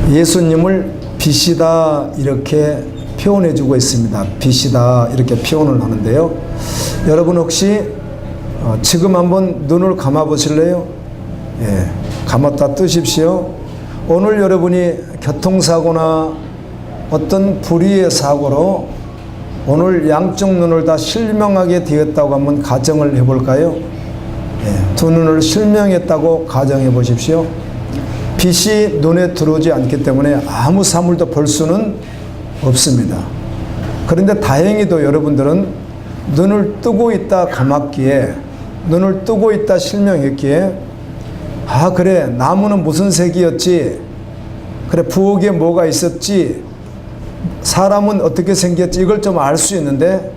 예수님을 빛이다 이렇게 표현해 주고 있습니다. 빛이다 이렇게 표현을 하는데요. 여러분 혹시 지금 한번 눈을 감아 보실래요? 예, 감았다 뜨십시오. 오늘 여러분이 교통사고나 어떤 불의의 사고로 오늘 양쪽 눈을 다 실명하게 되었다고 한번 가정을 해볼까요? 예, 두 눈을 실명했다고 가정해 보십시오. 빛이 눈에 들어오지 않기 때문에 아무 사물도 볼 수는 없습니다. 그런데 다행히도 여러분들은 눈을 뜨고 있다 감았기에, 눈을 뜨고 있다 실명했기에, 아 그래 나무는 무슨 색이었지, 그래 부엌에 뭐가 있었지, 사람은 어떻게 생겼지, 이걸 좀 알 수 있는데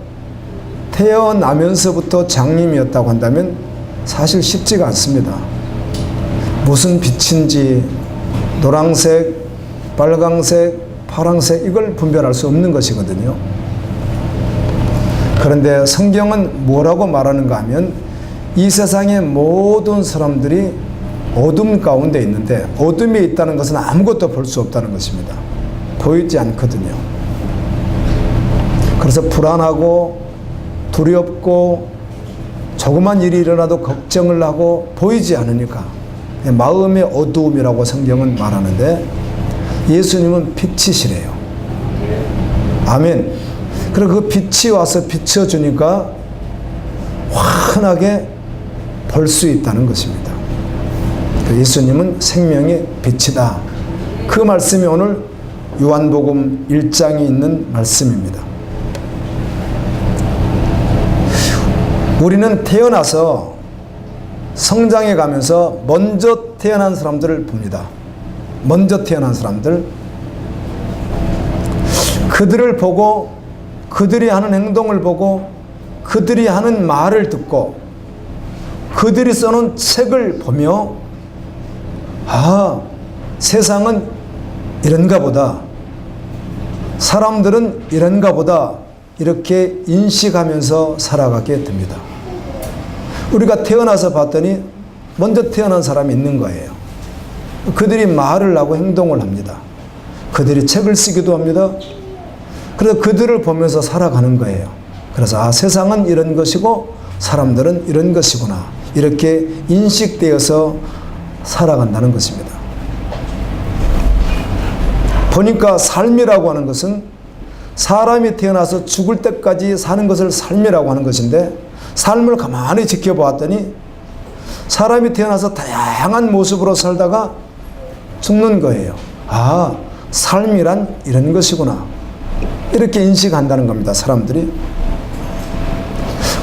태어나면서부터 장님이었다고 한다면 사실 쉽지가 않습니다. 무슨 빛인지 노란색, 빨강색, 파란색 이걸 분별할 수 없는 것이거든요. 그런데 성경은 뭐라고 말하는가 하면 이 세상의 모든 사람들이 어둠 가운데 있는데 어둠에 있다는 것은 아무것도 볼 수 없다는 것입니다. 보이지 않거든요. 그래서 불안하고 두렵고 조그만 일이 일어나도 걱정을 하고 보이지 않으니까 마음의 어두움이라고 성경은 말하는데 예수님은 빛이시래요. 아멘. 그리고 그 빛이 와서 비춰주니까 환하게 볼 수 있다는 것입니다. 예수님은 생명의 빛이다. 그 말씀이 오늘 요한복음 1장에 있는 말씀입니다. 우리는 태어나서 성장해 가면서 먼저 태어난 사람들을 봅니다. 먼저 태어난 사람들, 그들을 보고 그들이 하는 행동을 보고 그들이 하는 말을 듣고 그들이 써놓은 책을 보며 아 세상은 이런가 보다, 사람들은 이런가 보다 이렇게 인식하면서 살아가게 됩니다. 우리가 태어나서 봤더니 먼저 태어난 사람이 있는 거예요. 그들이 말을 하고 행동을 합니다. 그들이 책을 쓰기도 합니다. 그래서 그들을 보면서 살아가는 거예요. 그래서 아 세상은 이런 것이고 사람들은 이런 것이구나 이렇게 인식되어서 살아간다는 것입니다. 보니까 삶이라고 하는 것은 사람이 태어나서 죽을 때까지 사는 것을 삶이라고 하는 것인데 삶을 가만히 지켜보았더니 사람이 태어나서 다양한 모습으로 살다가 죽는 거예요. 아, 삶이란 이런 것이구나. 이렇게 인식한다는 겁니다, 사람들이.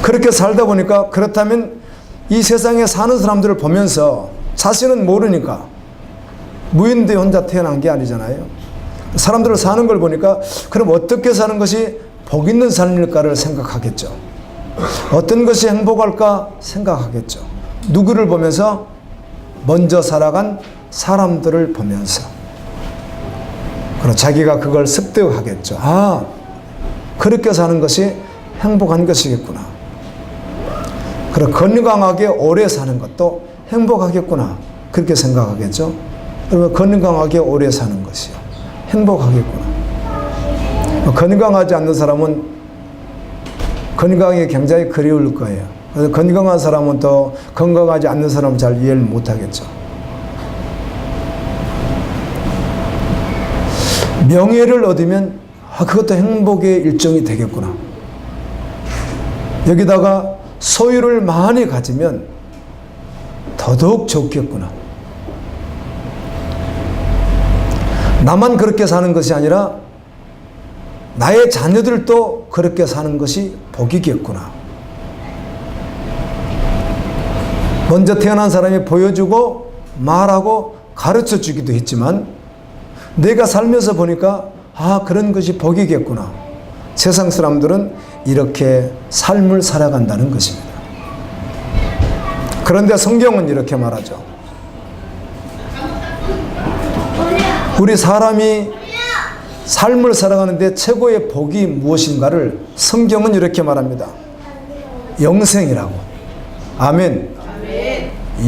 그렇게 살다 보니까 그렇다면 이 세상에 사는 사람들을 보면서 자신은 모르니까 무인도에 혼자 태어난 게 아니잖아요. 사람들을 사는 걸 보니까 그럼 어떻게 사는 것이 복 있는 삶일까를 생각하겠죠. 어떤 것이 행복할까 생각하겠죠. 누구를 보면서? 먼저 살아간 사람들을 보면서. 그럼 자기가 그걸 습득하겠죠. 아, 그렇게 사는 것이 행복한 것이겠구나. 그리고 건강하게 오래 사는 것도 행복하겠구나. 그렇게 생각하겠죠. 그러면 건강하게 오래 사는 것이요. 행복하겠구나. 건강하지 않는 사람은 건강이 굉장히 그리울 거예요. 그래서 건강한 사람은 또 건강하지 않는 사람은 잘 이해를 못하겠죠. 명예를 얻으면 아, 그것도 행복의 일종이 되겠구나. 여기다가 소유를 많이 가지면 더더욱 좋겠구나. 나만 그렇게 사는 것이 아니라 나의 자녀들도 그렇게 사는 것이 복이겠구나. 먼저 태어난 사람이 보여주고 말하고 가르쳐 주기도 했지만 내가 살면서 보니까 아 그런 것이 복이겠구나. 세상 사람들은 이렇게 삶을 살아간다는 것입니다. 그런데 성경은 이렇게 말하죠. 우리 사람이 삶을 살아가는데 최고의 복이 무엇인가를 성경은 이렇게 말합니다. 영생이라고. 아멘.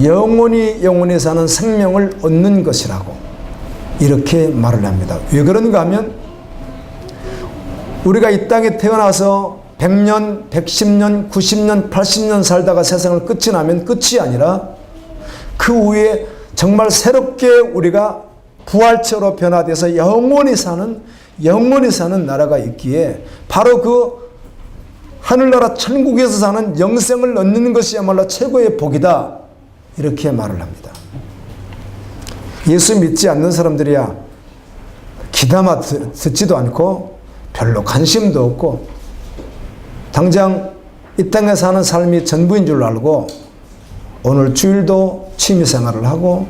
영원히 사는 생명을 얻는 것이라고. 이렇게 말을 합니다. 왜 그런가 하면 우리가 이 땅에 태어나서 100년, 110년, 90년, 80년 살다가 세상을 끝이 나면 끝이 아니라 그 후에 정말 새롭게 우리가 부활체로 변화돼서 영원히 사는 나라가 있기에 바로 그 하늘나라 천국에서 사는 영생을 얻는 것이야말로 최고의 복이다. 이렇게 말을 합니다. 예수 믿지 않는 사람들이야 귀담아 듣지도 않고 별로 관심도 없고 당장 이 땅에 사는 삶이 전부인 줄 알고 오늘 주일도 취미생활을 하고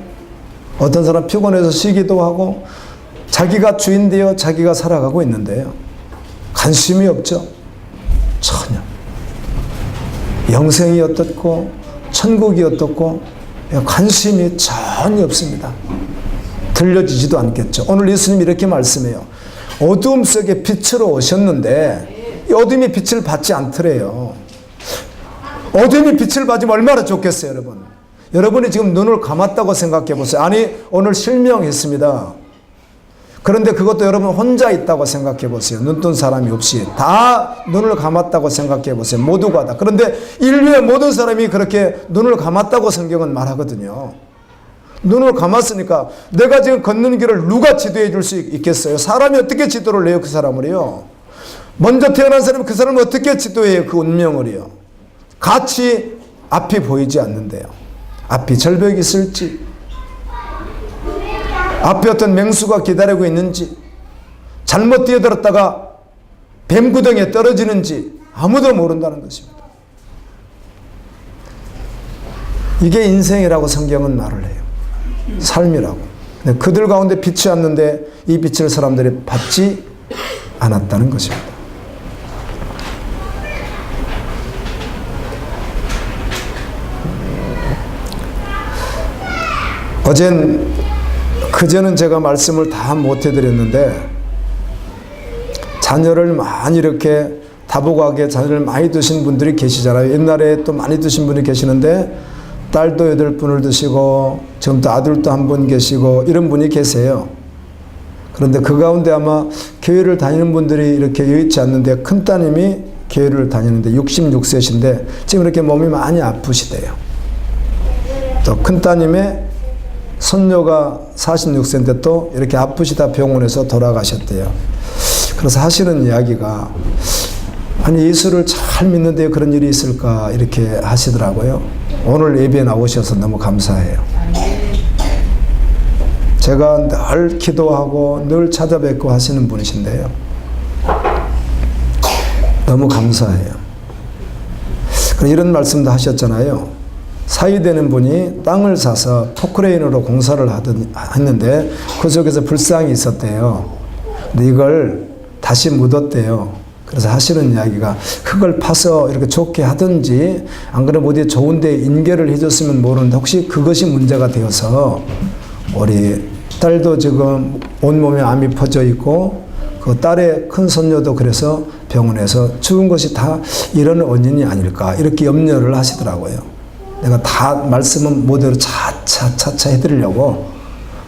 어떤 사람 피곤해서 쉬기도 하고 자기가 주인 되어 자기가 살아가고 있는데요. 관심이 없죠. 전혀. 영생이 어떻고 천국이 어떻고 관심이 전혀 없습니다. 들려지지도 않겠죠. 오늘 예수님이 이렇게 말씀해요. 어두움 속에 빛으로 오셨는데 이 어둠이 빛을 받지 않더래요. 어둠이 빛을 받으면 얼마나 좋겠어요, 여러분. 여러분이 지금 눈을 감았다고 생각해 보세요. 아니, 오늘 실명했습니다. 그런데 그것도 여러분 혼자 있다고 생각해 보세요. 눈뜬 사람이 없이. 다 눈을 감았다고 생각해 보세요. 모두가 다. 그런데 인류의 모든 사람이 그렇게 눈을 감았다고 성경은 말하거든요. 눈을 감았으니까 내가 지금 걷는 길을 누가 지도해 줄 수 있겠어요? 사람이 어떻게 지도를 해요, 그 사람을요? 먼저 태어난 사람이 그 사람을 어떻게 지도해요, 그 운명을요? 같이 앞이 보이지 않는데요. 앞이 절벽이 있을지, 앞에 어떤 맹수가 기다리고 있는지, 잘못 뛰어들었다가 뱀구덩이에 떨어지는지 아무도 모른다는 것입니다. 이게 인생이라고 성경은 말을 해요. 삶이라고. 근데 그들 가운데 빛이 왔는데 이 빛을 사람들이 받지 않았다는 것입니다. 그제는 제가 말씀을 다 못 해드렸는데 자녀를 많이 이렇게 다복하게 자녀를 많이 두신 분들이 계시잖아요. 옛날에 또 많이 두신 분이 계시는데 딸도 8분을 두시고 지금 또 아들도 1분 계시고 이런 분이 계세요. 그런데 그 가운데 아마 교회를 다니는 분들이 이렇게 여의치 않는데 큰 따님이 교회를 다니는데 66세신데 지금 이렇게 몸이 많이 아프시대요. 또 큰 따님의 손녀가 46세인데 또 이렇게 아프시다 병원에서 돌아가셨대요. 그래서 하시는 이야기가 아니 예수를 잘 믿는데 그런 일이 있을까 이렇게 하시더라고요. 오늘 예배에 나오셔서 너무 감사해요. 제가 늘 기도하고 늘 찾아뵙고 하시는 분이신데요. 너무 감사해요. 이런 말씀도 하셨잖아요. 사위되는 분이 땅을 사서 포크레인으로 공사를 했는데 그 속에서 불상이 있었대요. 근데 이걸 다시 묻었대요. 그래서 하시는 이야기가 흙을 파서 이렇게 좋게 하든지 안 그러면 어디 좋은 데 인계를 해줬으면 모르는데 혹시 그것이 문제가 되어서 우리 딸도 지금 온몸에 암이 퍼져 있고 그 딸의 큰 손녀도 그래서 병원에서 죽은 것이 다 이런 원인이 아닐까 이렇게 염려를 하시더라고요. 내가 다 말씀은 모델로 차차 해드리려고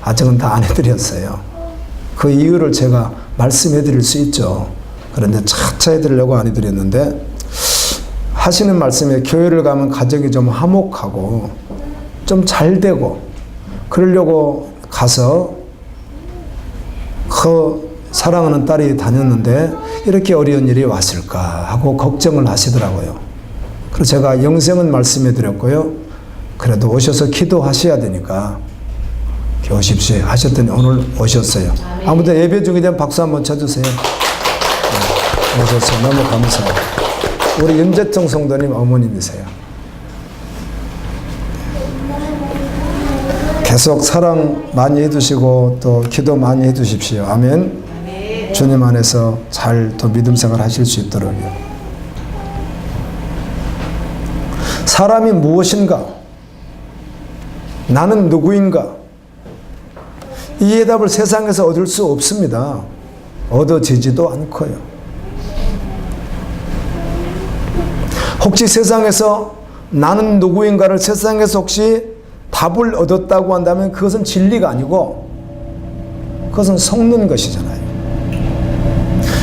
아직은 다 안 해드렸어요. 그 이유를 제가 말씀해 드릴 수 있죠. 그런데 차차 해드리려고 안 해드렸는데 하시는 말씀에 교회를 가면 가정이 좀 화목하고 좀 잘 되고 그러려고 가서 그 사랑하는 딸이 다녔는데 이렇게 어려운 일이 왔을까 하고 걱정을 하시더라고요. 그래서 제가 영생은 말씀해 드렸고요. 그래도 오셔서 기도하셔야 되니까 오십시오 하셨더니 오늘 오셨어요. 아무튼 예배 중에 대한 박수 한번 쳐주세요. 네, 오셨어요. 너무 감사해요. 우리 윤재청 성도님 어머님이세요. 계속 사랑 많이 해두시고 또 기도 많이 해두십시오. 아멘. 주님 안에서 잘 또 믿음 생활 하실 수 있도록요. 사람이 무엇인가? 나는 누구인가? 이 해답을 세상에서 얻을 수 없습니다. 얻어지지도 않고요. 혹시 세상에서 나는 누구인가를 세상에서 혹시 답을 얻었다고 한다면 그것은 진리가 아니고 그것은 속는 것이잖아요.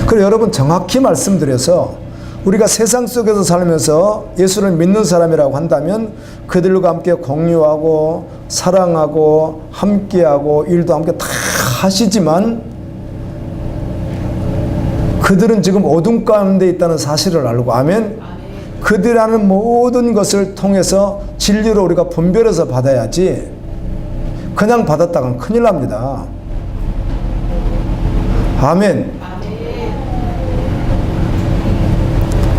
그리고 여러분 정확히 말씀드려서 우리가 세상 속에서 살면서 예수를 믿는 사람이라고 한다면 그들과 함께 공유하고 사랑하고 함께하고 일도 함께 다 하시지만 그들은 지금 어둠 가운데 있다는 사실을 알고 아멘. 그들이 하는 모든 것을 통해서 진리로 우리가 분별해서 받아야지 그냥 받았다간 큰일 납니다. 아멘.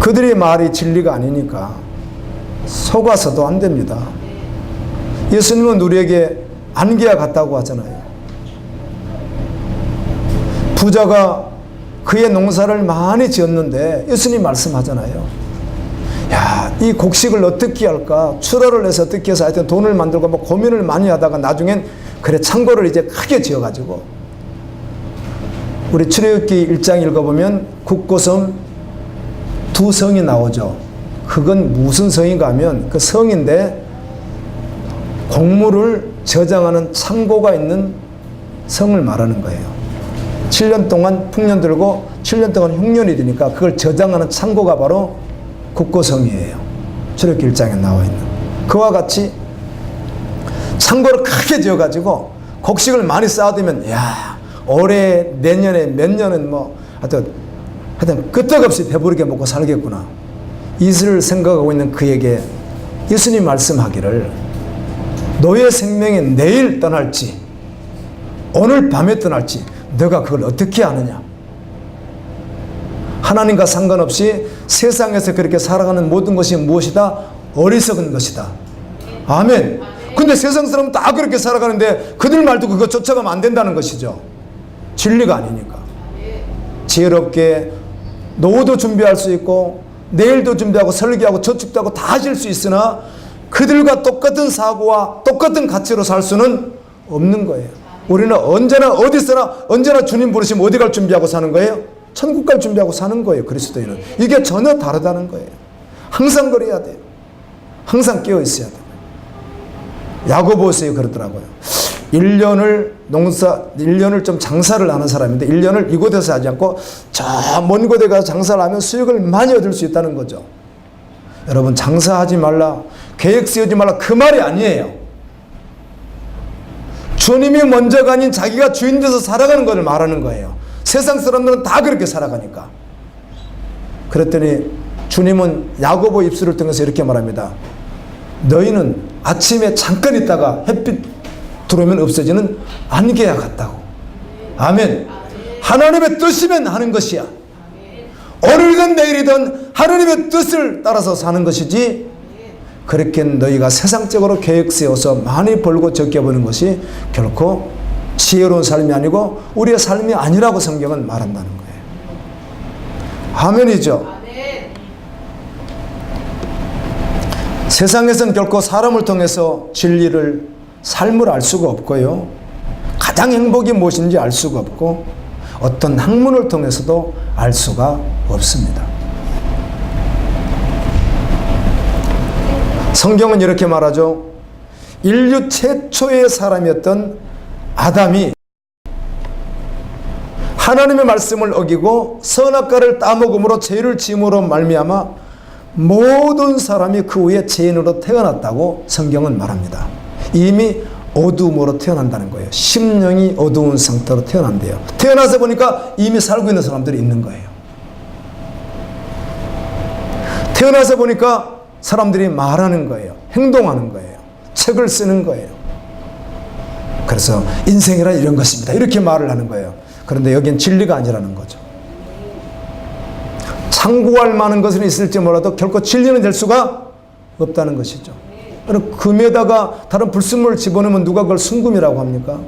그들의 말이 진리가 아니니까 속아서도 안 됩니다. 예수님은 우리에게 안개와 같다고 하잖아요. 부자가 그의 농사를 많이 지었는데 예수님 말씀하잖아요. 야, 이 곡식을 어떻게 할까? 출하를 해서 어떻게 해서 하여튼 돈을 만들고 뭐 고민을 많이 하다가 나중엔 그래 창고를 이제 크게 지어가지고 우리 출애굽기 1장 읽어보면 국고성 두 성이 나오죠. 그건 무슨 성인가 하면 그 성인데 곡물을 저장하는 창고가 있는 성을 말하는 거예요. 7년 동안 풍년 들고 7년 동안 흉년이 되니까 그걸 저장하는 창고가 바로 국고성이에요. 출애굽기 1장에 나와 있는. 그와 같이 창고를 크게 지어가지고 곡식을 많이 쌓아두면 야 올해 내년에 몇 년은 뭐 하여튼 끄떡없이 배부르게 먹고 살겠구나. 이슬을 생각하고 있는 그에게 예수님 말씀하기를 너의 생명이 내일 떠날지 오늘 밤에 떠날지 너가 그걸 어떻게 아느냐. 하나님과 상관없이 세상에서 그렇게 살아가는 모든 것이 무엇이다? 어리석은 것이다. 아멘. 근데 세상 사람은 다 그렇게 살아가는데 그들 말도 그거 쫓아가면 안 된다는 것이죠. 진리가 아니니까. 지혜롭게 노후도 준비할 수 있고 내일도 준비하고 설계하고 저축도 하고 다 하실 수 있으나 그들과 똑같은 사고와 똑같은 가치로 살 수는 없는 거예요. 우리는 언제나 어디서나 언제나 주님 부르시면 어디 갈 준비하고 사는 거예요? 천국 갈 준비하고 사는 거예요. 그리스도인은. 이게 전혀 다르다는 거예요. 항상 그래야 돼요. 항상 깨어 있어야 돼요. 야고보서에 그러더라고요. 1년을 좀 장사를 하는 사람인데 1년을 이곳에서 하지 않고 저 먼 곳에 가서 장사를 하면 수익을 많이 얻을 수 있다는 거죠. 여러분 장사하지 말라, 계획 세우지 말라 그 말이 아니에요. 주님이 먼저가 아닌 자기가 주인 돼서 살아가는 것을 말하는 거예요. 세상 사람들은 다 그렇게 살아가니까. 그랬더니 주님은 야고보 입술을 통해서 이렇게 말합니다. 너희는 아침에 잠깐 있다가 햇빛 들어오면 없어지는 안개와 같다고. 아멘. 하나님의 뜻이면 하는 것이야. 오늘이든 내일이든 하나님의 뜻을 따라서 사는 것이지 그렇게 너희가 세상적으로 계획 세워서 많이 벌고 적게 버는 것이 결코 지혜로운 삶이 아니고 우리의 삶이 아니라고 성경은 말한다는 거예요. 아멘이죠. 세상에서는 결코 사람을 통해서 진리를 삶을 알 수가 없고요. 가장 행복이 무엇인지 알 수가 없고 어떤 학문을 통해서도 알 수가 없습니다. 성경은 이렇게 말하죠. 인류 최초의 사람이었던 아담이 하나님의 말씀을 어기고 선악과를 따먹음으로 죄를 지음으로 말미암아 모든 사람이 그 후에 죄인으로 태어났다고 성경은 말합니다. 이미 어두움으로 태어난다는 거예요. 심령이 어두운 상태로 태어난대요. 태어나서 보니까 이미 살고 있는 사람들이 있는 거예요. 태어나서 보니까 사람들이 말하는 거예요. 행동하는 거예요. 책을 쓰는 거예요. 그래서 인생이란 이런 것입니다. 이렇게 말을 하는 거예요. 그런데 여긴 진리가 아니라는 거죠. 참고할 만한 것은 있을지 몰라도 결코 진리는 될 수가 없다는 것이죠. 금에다가 다른 불순물을 집어넣으면 누가 그걸 순금이라고 합니까?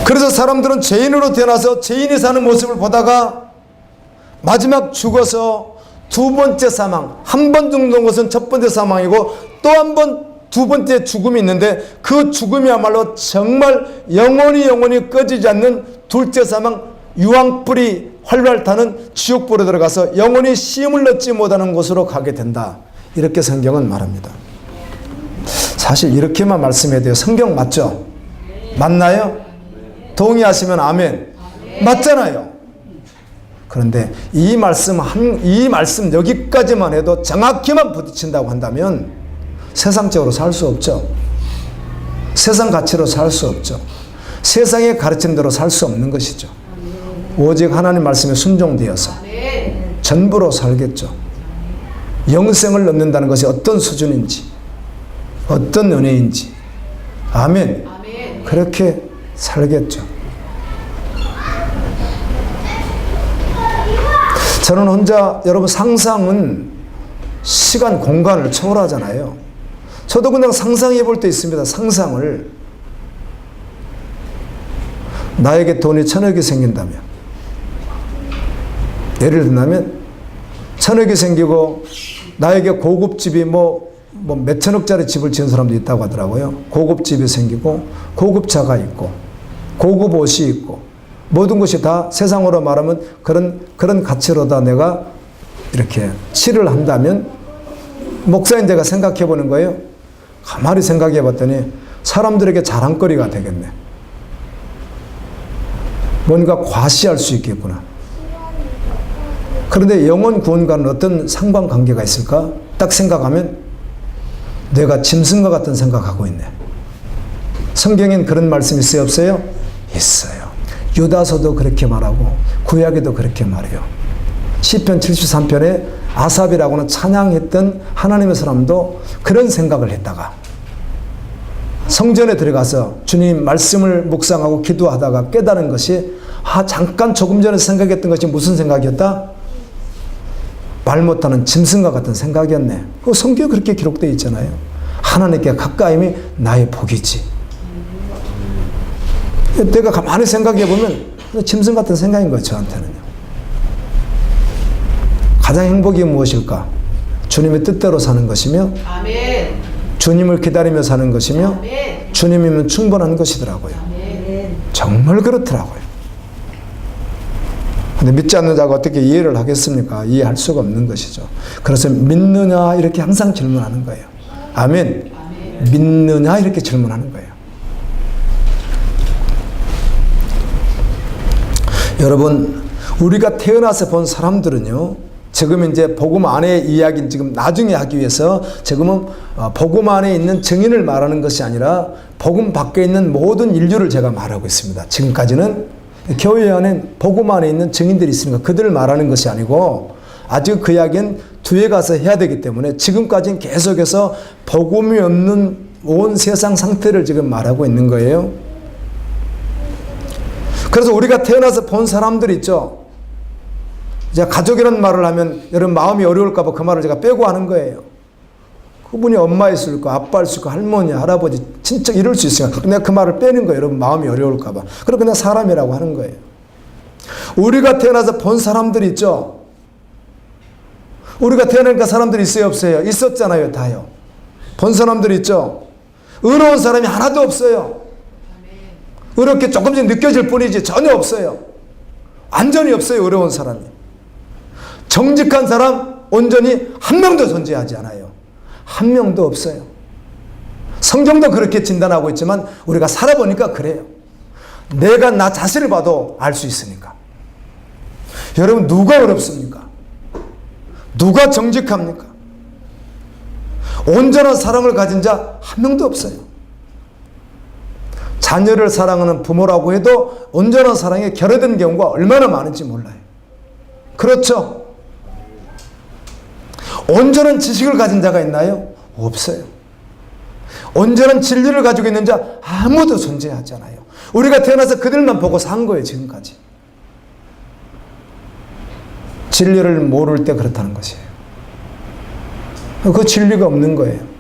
그래서 사람들은 죄인으로 태어나서 죄인이 사는 모습을 보다가 마지막 죽어서 두 번째 사망, 한 번 죽는 것은 첫 번째 사망이고 또 한 번 두 번째 죽음이 있는데 그 죽음이야말로 정말 영원히 꺼지지 않는 둘째 사망, 유황불이 활활 타는 지옥불에 들어가서 영원히 쉼을 얻지 못하는 곳으로 가게 된다. 이렇게 성경은 말합니다. 사실 이렇게만 말씀해야 돼요. 성경 맞죠? 맞나요? 동의하시면 아멘. 맞잖아요. 그런데 이 말씀 여기까지만 해도 정확히만 부딪힌다고 한다면 세상적으로 살 수 없죠. 세상 가치로 살 수 없죠. 세상의 가르침 대로 살 수 없는 것이죠. 오직 하나님 말씀에 순종되어서 전부로 살겠죠. 영생을 얻는다는 것이 어떤 수준인지, 어떤 은혜인지, 아멘. 그렇게 살겠죠. 저는 혼자, 여러분, 상상은 시간, 공간을 초월하잖아요. 저도 그냥 상상해 볼 때 있습니다. 상상을. 나에게 돈이 1,000억이 생긴다면, 예를 들면 1,000억이 생기고 나에게 고급집이 몇천억짜리 집을 지은 사람도 있다고 하더라고요. 고급집이 생기고 고급차가 있고 고급 옷이 있고 모든 것이 다 세상으로 말하면 그런 가치로다 내가 이렇게 칠을 한다면, 목사인 제가 생각해 보는 거예요. 가만히 생각해 봤더니 사람들에게 자랑거리가 되겠네. 뭔가 과시할 수 있겠구나. 그런데 영혼 구원과는 어떤 상관관계가 있을까? 딱 생각하면 내가 짐승과 같은 생각하고 있네. 성경엔 그런 말씀 있어요, 없어요? 있어요. 유다서도 그렇게 말하고 구약에도 그렇게 말해요. 시편 73편에 아삽이라고는 찬양했던 하나님의 사람도 그런 생각을 했다가 성전에 들어가서 주님 말씀을 묵상하고 기도하다가 깨달은 것이, 잠깐 조금 전에 생각했던 것이 무슨 생각이었다? 말 못하는 짐승과 같은 생각이었네. 그 성경에 그렇게 기록되어 있잖아요. 하나님께 가까임이 나의 복이지. 내가 가만히 생각해 보면 짐승 같은 생각인 거예요, 저한테는요. 가장 행복이 무엇일까? 주님의 뜻대로 사는 것이며, 아멘. 주님을 기다리며 사는 것이며, 아멘. 주님이면 충분한 것이더라고요. 아멘. 정말 그렇더라고요. 근데 믿지 않는 자가 어떻게 이해를 하겠습니까? 이해할 수가 없는 것이죠. 그래서 믿느냐 이렇게 항상 질문하는 거예요. 아멘. 아멘. 믿느냐 이렇게 질문하는 거예요. 여러분, 우리가 태어나서 본 사람들은요, 지금 이제 복음 안의 이야기는 지금 나중에 하기 위해서 지금은 복음 안에 있는 증인을 말하는 것이 아니라 복음 밖에 있는 모든 인류를 제가 말하고 있습니다. 지금까지는 교회 안에 복음 안에 있는 증인들이 있으니까 그들을 말하는 것이 아니고, 아직 그 이야기는 뒤에 가서 해야 되기 때문에 지금까지는 계속해서 복음이 없는 온 세상 상태를 지금 말하고 있는 거예요. 그래서 우리가 태어나서 본 사람들 있죠. 이제 가족이라는 말을 하면 여러분 마음이 어려울까 봐 그 말을 제가 빼고 하는 거예요. 그분이 엄마일 수 있고 아빠일 수 있고 할머니, 할아버지, 친척 이럴 수 있으니까 내가 그 말을 빼는 거예요. 여러분 마음이 어려울까 봐. 그럼 그냥 사람이라고 하는 거예요. 우리가 태어나서 본 사람들 있죠. 우리가 태어나니까 사람들이 있어요, 없어요? 있었잖아요, 다요. 본 사람들 있죠. 의로운 사람이 하나도 없어요. 의롭게 조금씩 느껴질 뿐이지 전혀 없어요. 완전히 없어요, 의로운 사람이. 정직한 사람 온전히 한 명도 존재하지 않아요. 한 명도 없어요. 성경도 그렇게 진단하고 있지만 우리가 살아보니까 그래요. 내가 나 자신을 봐도 알 수 있으니까. 여러분, 누가 어렵습니까? 누가 정직합니까? 온전한 사랑을 가진 자 한 명도 없어요. 자녀를 사랑하는 부모라고 해도 온전한 사랑에 결여된 경우가 얼마나 많은지 몰라요. 그렇죠? 온전한 지식을 가진 자가 있나요? 없어요. 온전한 진리를 가지고 있는 자 아무도 존재하지 않아요. 우리가 태어나서 그들만 보고 산 거예요, 지금까지. 진리를 모를 때 그렇다는 것이에요. 그 진리가 없는 거예요.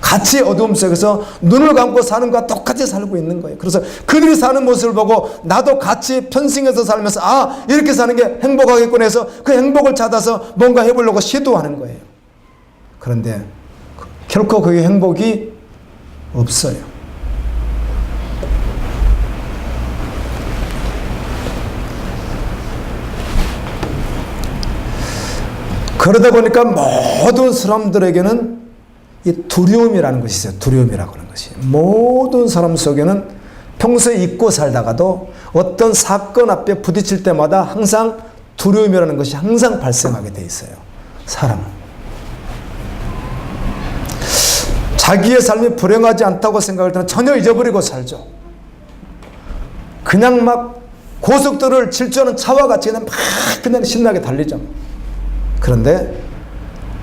같이 어두움 속에서 눈을 감고 사는 것과 똑같이 살고 있는 거예요. 그래서 그들이 사는 모습을 보고 나도 같이 편승해서 살면서 이렇게 사는 게 행복하겠구나 해서 그 행복을 찾아서 뭔가 해보려고 시도하는 거예요. 그런데 결코 그게 행복이 없어요. 그러다 보니까 모든 사람들에게는 이 두려움이라는 것이 있어요. 두려움이라고 하는 것이. 모든 사람 속에는 평소에 잊고 살다가도 어떤 사건 앞에 부딪힐 때마다 항상 두려움이라는 것이 항상 발생하게 돼 있어요. 사람은. 자기의 삶이 불행하지 않다고 생각할 때는 전혀 잊어버리고 살죠. 그냥 막 고속도로를 질주하는 차와 같이 그냥 신나게 달리죠. 그런데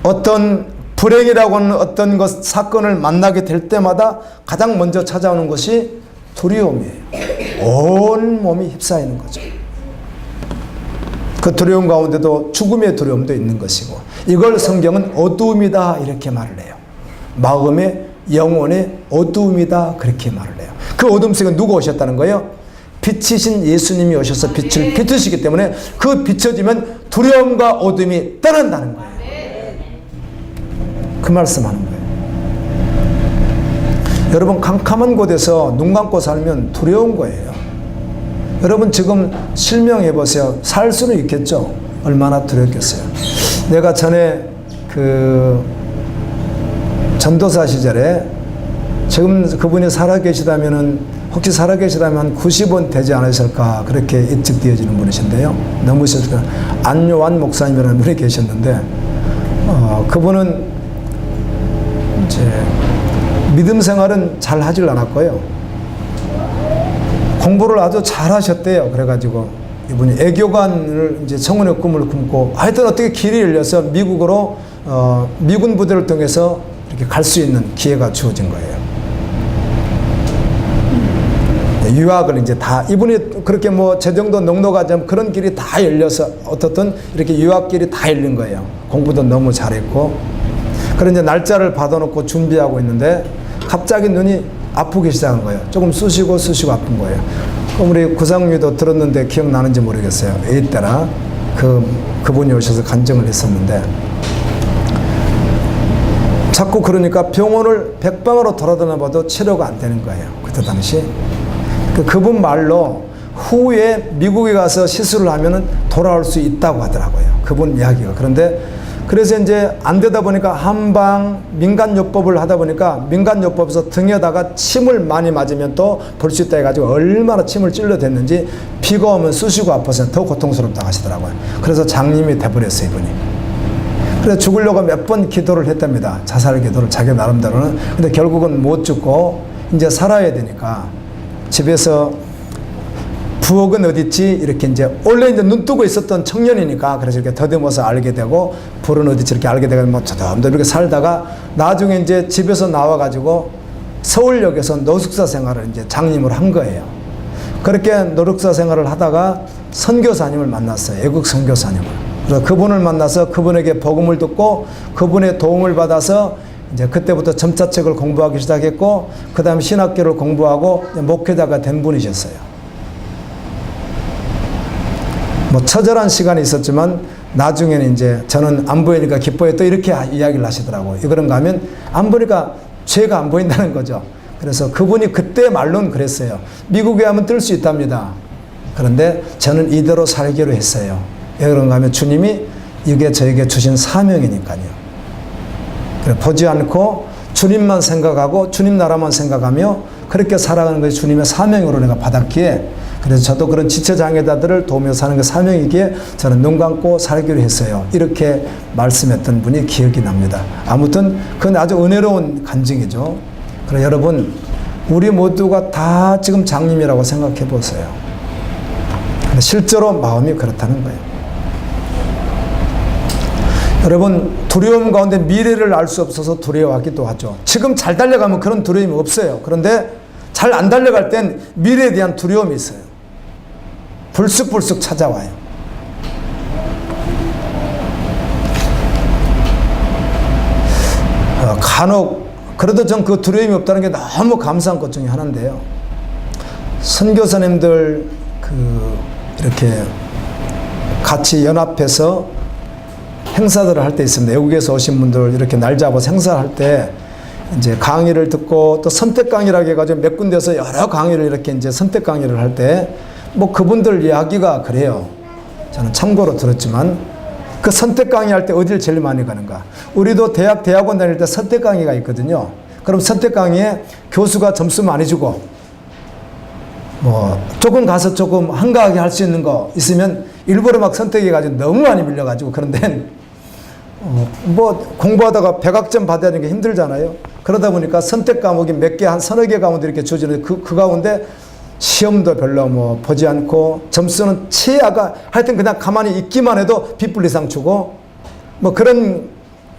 어떤 불행이라고 하는 어떤 것, 사건을 만나게 될 때마다 가장 먼저 찾아오는 것이 두려움이에요. 온 몸이 휩싸이는 거죠. 그 두려움 가운데도 죽음의 두려움도 있는 것이고, 이걸 성경은 어두움이다 이렇게 말을 해요. 마음의 영혼의 어두움이다 그렇게 말을 해요. 그 어둠 속에 누가 오셨다는 거예요? 빛이신 예수님이 오셔서 빛을 비추시기 때문에 그 비춰지면 두려움과 어둠이 떠난다는 거예요. 그 말씀하는 거예요. 여러분, 캄캄한 곳에서 눈 감고 살면 두려운 거예요. 여러분 지금 실명해 보세요. 살 수는 있겠죠. 얼마나 두렵겠어요. 내가 전에 그 전도사 시절에, 지금 그분이 살아계시다면은, 혹시 살아계시다면 한 90원 되지 않으실까 그렇게 예측되어지는 분이신데요. 넘으셨을까. 안요한 목사님이라는 분이 계셨는데, 그분은 이제 믿음 생활은 잘 하질 않았고요. 공부를 아주 잘 하셨대요. 그래가지고 이분이 애교관을 이제 청운의 꿈을 꿈고, 하여튼 어떻게 길이 열려서 미국으로 미군 부대를 통해서 이렇게 갈 수 있는 기회가 주어진 거예요. 유학을 이제 다, 이분이 그렇게 뭐 재정도 넉넉하지 않으면 그런 길이 다 열려서 어떻든 이렇게 유학길이 다 열린 거예요. 공부도 너무 잘했고. 그런 이제 날짜를 받아놓고 준비하고 있는데 갑자기 눈이 아프기 시작한 거예요. 조금 쑤시고 아픈 거예요. 그럼 우리 구상미도 들었는데 기억나는지 모르겠어요. 이때나 그분이 오셔서 간증을 했었는데, 자꾸 그러니까 병원을 백방으로 돌아다녀봐도 치료가 안 되는 거예요. 그때 당시. 그분 말로 후에 미국에 가서 시술을 하면은 돌아올 수 있다고 하더라고요. 그분 이야기가. 그래서 이제 안 되다 보니까 한방 민간요법을 하다 보니까 민간요법에서 등에다가 침을 많이 맞으면 또 볼 수 있다 해가지고 얼마나 침을 찔러댔는지 피가 오면 쑤시고 아파서 더 고통스럽다고 하시더라고요. 그래서 장님이 돼버렸어요, 이분이. 그래서 죽으려고 몇 번 기도를 했답니다. 자살 기도를 자기 나름대로는. 근데 결국은 못 죽고 이제 살아야 되니까 집에서 부엌은 어딨지? 이렇게 이제 원래 이제 눈 뜨고 있었던 청년이니까 그래서 이렇게 더듬어서 알게 되고, 불은 어딨지? 이렇게 알게 되고 뭐 더듬더 이렇게 살다가 나중에 이제 집에서 나와가지고 서울역에서 노숙사 생활을 이제 장님을 한 거예요. 그렇게 노숙사 생활을 하다가 선교사님을 만났어요. 외국 선교사님을. 그래서 그분을 만나서 그분에게 복음을 듣고 그분의 도움을 받아서 이제 그때부터 점자책을 공부하기 시작했고, 그 다음에 신학교를 공부하고 목회자가 된 분이셨어요. 뭐 처절한 시간이 있었지만 나중에는 이제 저는 안 보이니까 기뻐해 또 이렇게 이야기를 하시더라고요. 그런가 하면 안 보니까 죄가 안 보인다는 거죠. 그래서 그분이 그때 말로는 그랬어요. 미국에 하면 뜰 수 있답니다. 그런데 저는 이대로 살기로 했어요. 왜 그런가 하면 주님이 이게 저에게 주신 사명이니까요. 그래, 보지 않고 주님만 생각하고 주님 나라만 생각하며 그렇게 살아가는 것이 주님의 사명으로 내가 받았기에, 그래서 저도 그런 지체장애자들을 도우며 사는 게 사명이기에 저는 눈 감고 살기로 했어요. 이렇게 말씀했던 분이 기억이 납니다. 아무튼 그건 아주 은혜로운 간증이죠. 그래서 여러분, 우리 모두가 다 지금 장님이라고 생각해 보세요. 실제로 마음이 그렇다는 거예요. 여러분, 두려움 가운데 미래를 알 수 없어서 두려워하기도 하죠. 지금 잘 달려가면 그런 두려움이 없어요. 그런데 잘 안 달려갈 땐 미래에 대한 두려움이 있어요. 불쑥불쑥 찾아와요. 간혹 그래도 전 그 두려움이 없다는 게 너무 감사한 것 중에 하나인데요. 선교사님들 이렇게 같이 연합해서 행사들을 할 때 있습니다. 외국에서 오신 분들 이렇게 날 잡아서 행사할 때 이제 강의를 듣고 또 선택 강의라고 해가지고 몇 군데서 여러 강의를 이렇게 이제 선택 강의를 할 때 뭐 그분들 이야기가 그래요. 저는 참고로 들었지만 그 선택 강의 할 때 어디를 제일 많이 가는가? 우리도 대학원 다닐 때 선택 강의가 있거든요. 그럼 선택 강의에 교수가 점수 많이 주고, 뭐, 조금 가서 조금 한가하게 할 수 있는 거 있으면 일부러 막 선택해가지고 너무 많이 밀려가지고, 그런데, 뭐, 공부하다가 100학점 받아야 되는 게 힘들잖아요. 그러다 보니까 선택 과목이 몇 개, 한 서너 개 가운데 이렇게 주어지는데 그 가운데 시험도 별로 뭐 보지 않고 점수는 최하가 하여튼 그냥 가만히 있기만 해도 빗불 이상 주고 뭐 그런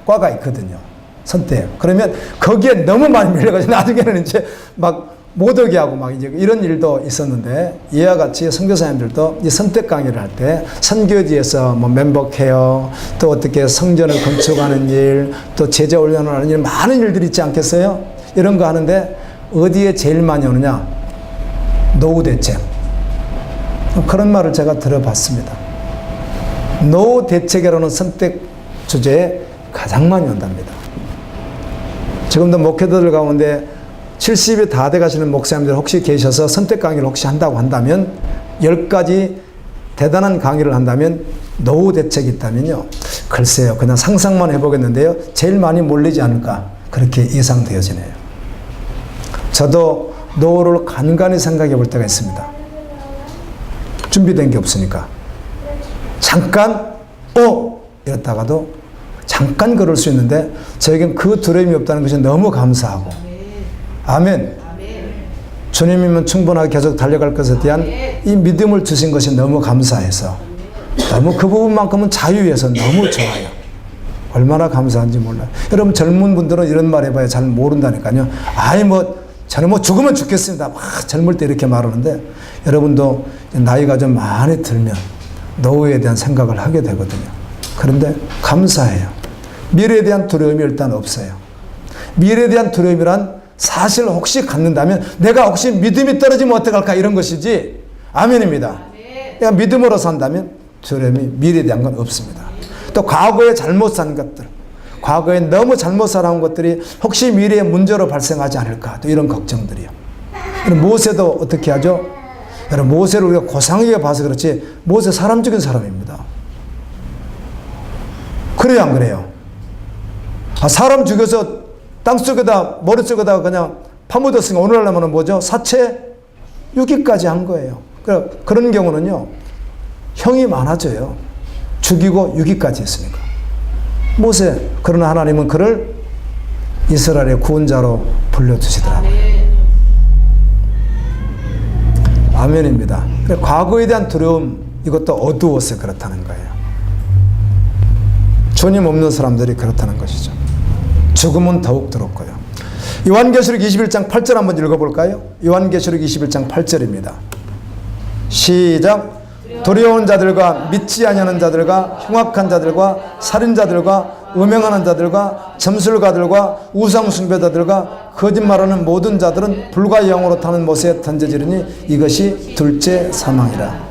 과가 있거든요. 선택. 그러면 거기에 너무 많이 밀려가지고 나중에는 이제 막 못 오게 하고 막 이제 이런 일도 있었는데 이와 같이 선교사님들도 이 선택 강의를 할 때 선교지에서 뭐 멤버 케어 또 어떻게 성전을 건축하는 일 또 제자 훈련을 하는 일 많은 일들이 있지 않겠어요? 이런 거 하는데 어디에 제일 많이 오느냐? 노후 대책. 그런 말을 제가 들어봤습니다. 노후 대책이라는 선택 주제에 가장 많이 온답니다. 지금도 목회자들 가운데 70이 다 돼 가시는 목사님들 혹시 계셔서 선택 강의를 혹시 한다고 한다면 10가지 대단한 강의를 한다면 노후 대책이 있다면요. 글쎄요. 그냥 상상만 해보겠는데요. 제일 많이 몰리지 않을까 그렇게 예상되어지네요. 저도 노후를 간간히 생각해 볼 때가 있습니다. 준비된 게 없으니까. 잠깐 이랬다가도 잠깐 그럴 수 있는데 저에겐 그 두려움이 없다는 것이 너무 감사하고 아멘. 주님이면 충분하게 계속 달려갈 것에 대한 이 믿음을 주신 것이 너무 감사해서 너무 그 부분만큼은 자유해서 너무 좋아요. 얼마나 감사한지 몰라요. 여러분 젊은 분들은 이런 말 해봐야 잘 모른다니까요. 저는 뭐 죽으면 죽겠습니다. 막 젊을 때 이렇게 말하는데 여러분도 나이가 좀 많이 들면 노후에 대한 생각을 하게 되거든요. 그런데 감사해요. 미래에 대한 두려움이 일단 없어요. 미래에 대한 두려움이란 사실 혹시 갖는다면 내가 혹시 믿음이 떨어지면 어떡할까 이런 것이지 아멘입니다. 그냥 믿음으로 산다면 두려움이 미래에 대한 건 없습니다. 또 과거에 잘못 산 것들 과거에 너무 잘못 살아온 것들이 혹시 미래에 문제로 발생하지 않을까 또 이런 걱정들이요. 모세도 어떻게 하죠? 여러분 모세를 우리가 고상하게 봐서 그렇지 모세 사람 죽인 사람입니다. 그래요 안 그래요? 사람 죽여서 땅속에다 머릿속에다 그냥 파묻었으니까 오늘날 하면 뭐죠? 사체 유기까지 한 거예요. 그런 경우는요 형이 많아져요. 죽이고 유기까지 했으니까. 모세 그러나 하나님은 그를 이스라엘의 구원자로 불러주시더라고요. 아멘입니다. 과거에 대한 두려움 이것도 어두워서 그렇다는 거예요. 주님 없는 사람들이 그렇다는 것이죠. 죽음은 더욱 더럽고요. 요한계시록 21장 8절 한번 읽어볼까요? 요한계시록 21장 8절입니다. 시작. 두려운 자들과 믿지 아니하는 자들과 흉악한 자들과 살인자들과 음행하는 자들과 점술가들과 우상숭배자들과 거짓말하는 모든 자들은 불과 영으로 타는 못에 던져지리니 이것이 둘째 사망이라.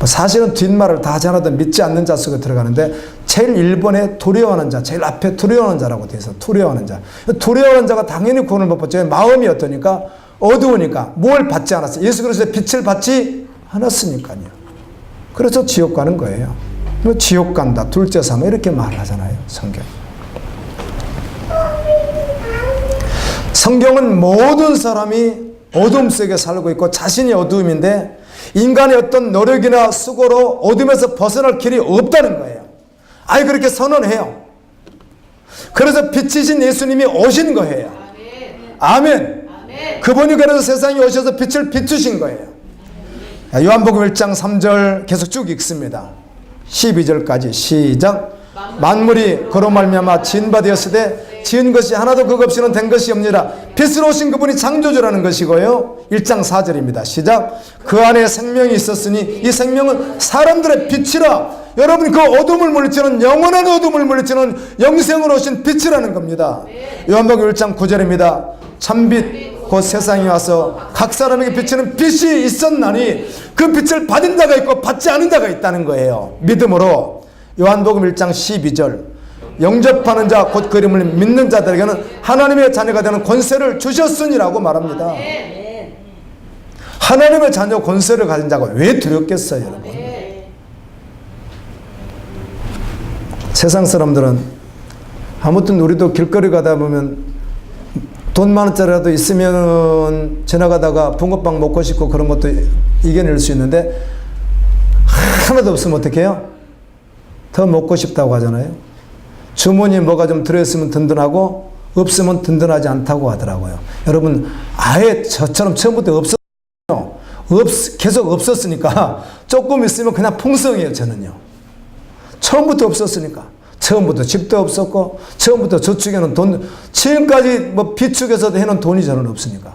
사실은 뒷말을 다 전하던 믿지 않는 자 속에 들어가는데 제일 1번에 두려워하는 자, 제일 앞에 두려워하는 자라고 되어 있어요. 두려워하는 자. 두려워하는 자가 당연히 구원을 못 받죠. 마음이 어떠니까? 어두우니까. 뭘 받지 않았어요? 예수 그리스도의 빛을 받지 않았으니까요. 그래서 지옥 가는 거예요. 지옥 간다, 둘째 사망 이렇게 말을 하잖아요. 성경. 성경은 모든 사람이 어둠 속에 살고 있고 자신이 어두움인데 인간의 어떤 노력이나 수고로 어둠에서 벗어날 길이 없다는 거예요. 아예 그렇게 선언해요. 그래서 빛이신 예수님이 오신 거예요. 아멘. 그분이 그래서 세상에 오셔서 빛을 비추신 거예요. 요한복음 1장 3절 계속 쭉 읽습니다. 12절까지 시작. 만물이 그로 말미암아 지은 바 되었으되 지은 것이 하나도 그것 없이는 된 것이 없느니라. 빛으로 오신 그분이 창조주라는 것이고요. 1장 4절입니다. 시작. 그 안에 생명이 있었으니 이 생명은 사람들의 빛이라. 여러분 그 어둠을 물리치는 영원한 어둠을 물리치는 영생으로 오신 빛이라는 겁니다. 요한복음 1장 9절입니다. 참빛 곧 세상에 와서 각 사람에게 비치는 빛이 있었나니 그 빛을 받은 자가 있고 받지 않은 자가 있다는 거예요. 믿음으로. 요한복음 1장 12절 영접하는 자 곧 그 이름을 믿는 자들에게는 하나님의 자녀가 되는 권세를 주셨으니라고 말합니다. 하나님의 자녀 권세를 가진 자가 왜 두렵겠어요, 여러분? 세상 사람들은 아무튼 우리도 길거리 가다 보면 돈 만 원짜리라도 있으면 지나가다가 붕어빵 먹고 싶고 그런 것도 이겨낼 수 있는데 하나도 없으면 어떻게 해요? 더 먹고 싶다고 하잖아요. 주머니에 뭐가 좀 들어있으면 든든하고 없으면 든든하지 않다고 하더라고요. 여러분 아예 저처럼 처음부터 계속 없었으니까 조금 있으면 그냥 풍성해요. 저는요. 처음부터 없었으니까. 처음부터 집도 없었고 처음부터 저축에는 돈, 지금까지 뭐 비축해서 해놓은 돈이 저는 없으니까.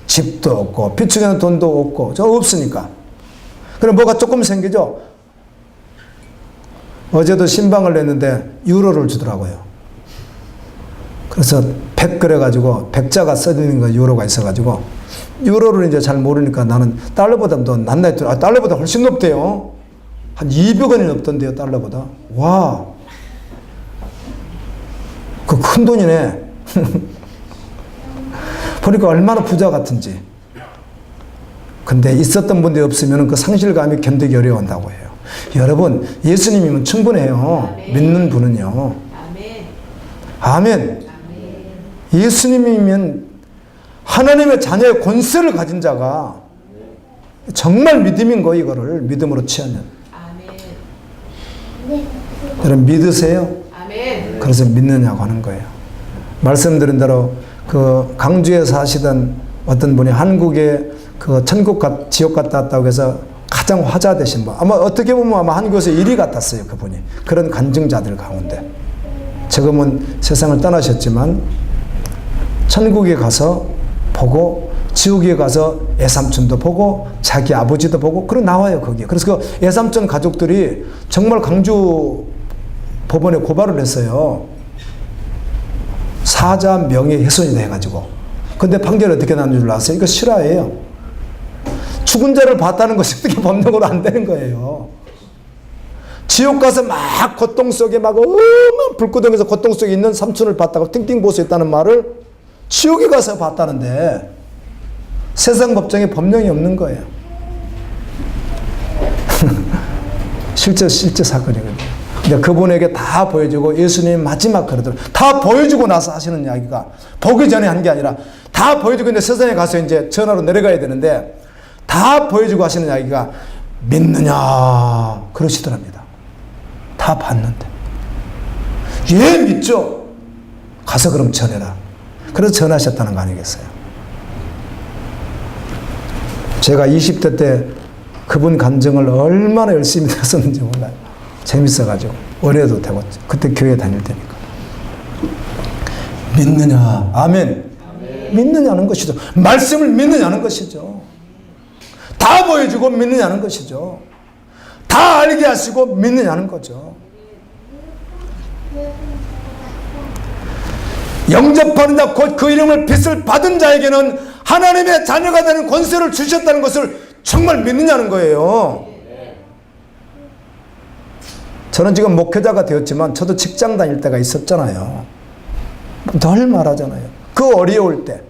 집도 없고 비축해놓은 돈도 없고 저 없으니까. 그럼 뭐가 조금 생기죠. 어제도 신방을 냈는데 유로를 주더라고요. 그래서 100 그래가지고 백자가 써있는 거 유로가 있어가지고 유로를 이제 잘 모르니까 나는 달러보다 더 낫나 했더니 달러보다 훨씬 높대요. 한 200원이 넘던데요. 달러보다. 와, 그 큰 돈이네. 보니까 얼마나 부자 같은지. 근데 있었던 분들이 없으면 그 상실감이 견디기 어려운다고 해요. 여러분 예수님이면 충분해요. 아멘. 믿는 분은요. 아멘. 아멘. 예수님이면 하나님의 자녀의 권세를 가진 자가 정말 믿음인 거 이거를 믿음으로 취하면. 아멘. 여러분 믿으세요? 아멘. 그래서 믿느냐고 하는 거예요. 말씀드린 대로 그 강주에 사시던 어떤 분이 한국에 그 천국 지옥 갔다 왔다고 해서 가장 화제되신 분. 아마 어떻게 보면 아마 한국에서 1위 같았어요. 그분이. 그런 간증자들 가운데. 지금은 세상을 떠나셨지만 천국에 가서 보고 지옥에 가서 애삼촌도 보고 자기 아버지도 보고 그러 나와요. 거기에. 그래서 그 애삼촌 가족들이 정말 강주 법원에 고발을 했어요. 사자 명예훼손이다 해가지고. 근데 판결이 어떻게 나는 줄 아세요? 이거 실화예요. 죽은 자를 봤다는 것이 어떻게 법령으로 안 되는 거예요. 지옥 가서 막 고통 속에 막 어마어마한 불구덩이에서 고통 속에 있는 삼촌을 봤다고 띵띵 보수했다는 말을 지옥에 가서 봤다는데 세상 법정에 법령이 없는 거예요. 실제 사건이거든요. 근데 그분에게 다 보여주고 예수님 마지막 그러더라고요. 다 보여주고 나서 하시는 이야기가 보기 전에 한 게 아니라 다 보여주고 있는데 세상에 가서 이제 전화로 내려가야 되는데 다 보여주고 하시는 이야기가 믿느냐 그러시더랍니다. 다 봤는데 예 믿죠. 가서 그럼 전해라. 그래서 전하셨다는 거 아니겠어요. 제가 20대 때 그분 간증을 얼마나 열심히 했었는지 몰라요. 재밌어가지고 어려도 되고 그때 교회 다닐 때니까. 믿느냐. 아멘. 아멘. 믿느냐는 것이죠. 말씀을 믿느냐는 것이죠. 다 보여주고 믿느냐는 것이죠. 다 알게 하시고 믿느냐는 거죠. 영접하는 자 곧 그 이름을 빛을 받은 자에게는 하나님의 자녀가 되는 권세를 주셨다는 것을 정말 믿느냐는 거예요. 저는 지금 목회자가 되었지만 저도 직장 다닐 때가 있었잖아요. 늘 말하잖아요. 그 어려울 때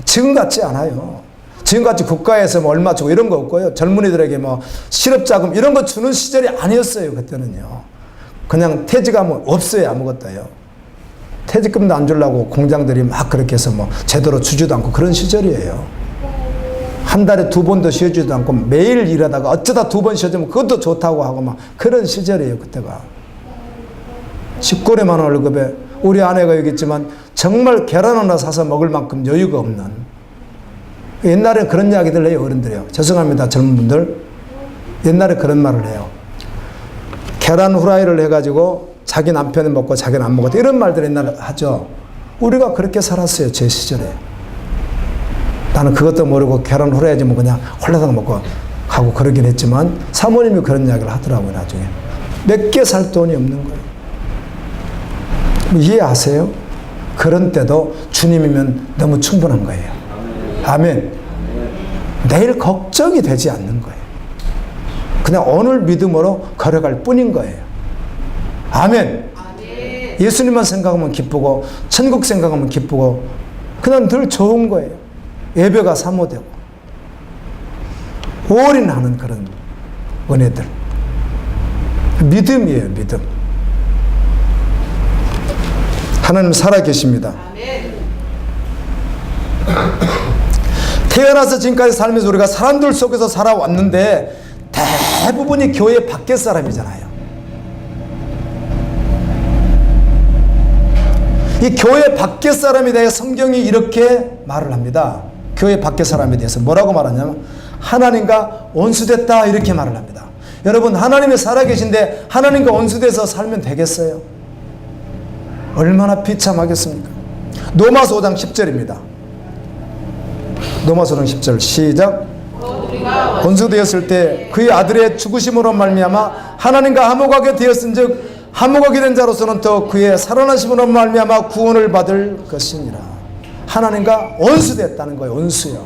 지금 같지 않아요. 지금같이 국가에서 뭐 얼마 주고 이런 거 없고요. 젊은이들에게 뭐 실업자금 이런 거 주는 시절이 아니었어요. 그때는요. 그냥 퇴직하면 없어요. 아무것도요. 퇴직금도 안 주려고 공장들이 막 그렇게 해서 뭐 제대로 주지도 않고 그런 시절이에요. 한 달에 2번도 쉬어주지도 않고 매일 일하다가 어쩌다 2번 쉬어주면 그것도 좋다고 하고 막 그런 시절이에요. 그때가. 10고래만 월급에 우리 아내가 여기 있지만 정말 계란 하나 사서 먹을 만큼 여유가 없는. 옛날에 그런 이야기들 해요. 어른들이요. 죄송합니다. 젊은 분들. 옛날에 그런 말을 해요. 계란 후라이를 해가지고 자기 남편이 먹고 자기는 안 먹었다. 이런 말들 옛날에 하죠. 우리가 그렇게 살았어요. 제 시절에. 나는 그것도 모르고 계란 후라이 뭐 그냥 홀라당 먹고 가고 그러긴 했지만 사모님이 그런 이야기를 하더라고요. 나중에. 몇 개 살 돈이 없는 거예요. 이해하세요? 그런 때도 주님이면 너무 충분한 거예요. 아멘. 내일 걱정이 되지 않는 거예요. 그냥 오늘 믿음으로 걸어갈 뿐인 거예요. 아멘. 예수님만 생각하면 기쁘고 천국 생각하면 기쁘고 그냥 늘 좋은 거예요. 예배가 사모되고 올인하는 그런 은혜들. 믿음이에요. 믿음. 하나님 살아 계십니다. 태어나서 지금까지 살면서 우리가 사람들 속에서 살아왔는데 대부분이 교회 밖의 사람이잖아요. 이 교회 밖의 사람에 대해 성경이 이렇게 말을 합니다. 교회 밖의 사람에 대해서 뭐라고 말하냐면 하나님과 원수됐다 이렇게 말을 합니다. 여러분, 하나님이 살아계신데 하나님과 원수돼서 살면 되겠어요? 얼마나 비참하겠습니까? 로마서 5장 10절입니다. 로마서 5장 10절 시작. 원수되었을 때 그의 아들의 죽으심으로 말미암아 하나님과 화목하게 되었은즉 화목하게 된 자로서는 또 그의 살아나심으로 말미암아 구원을 받을 것이니라. 하나님과 원수됐다는 거예요. 원수요.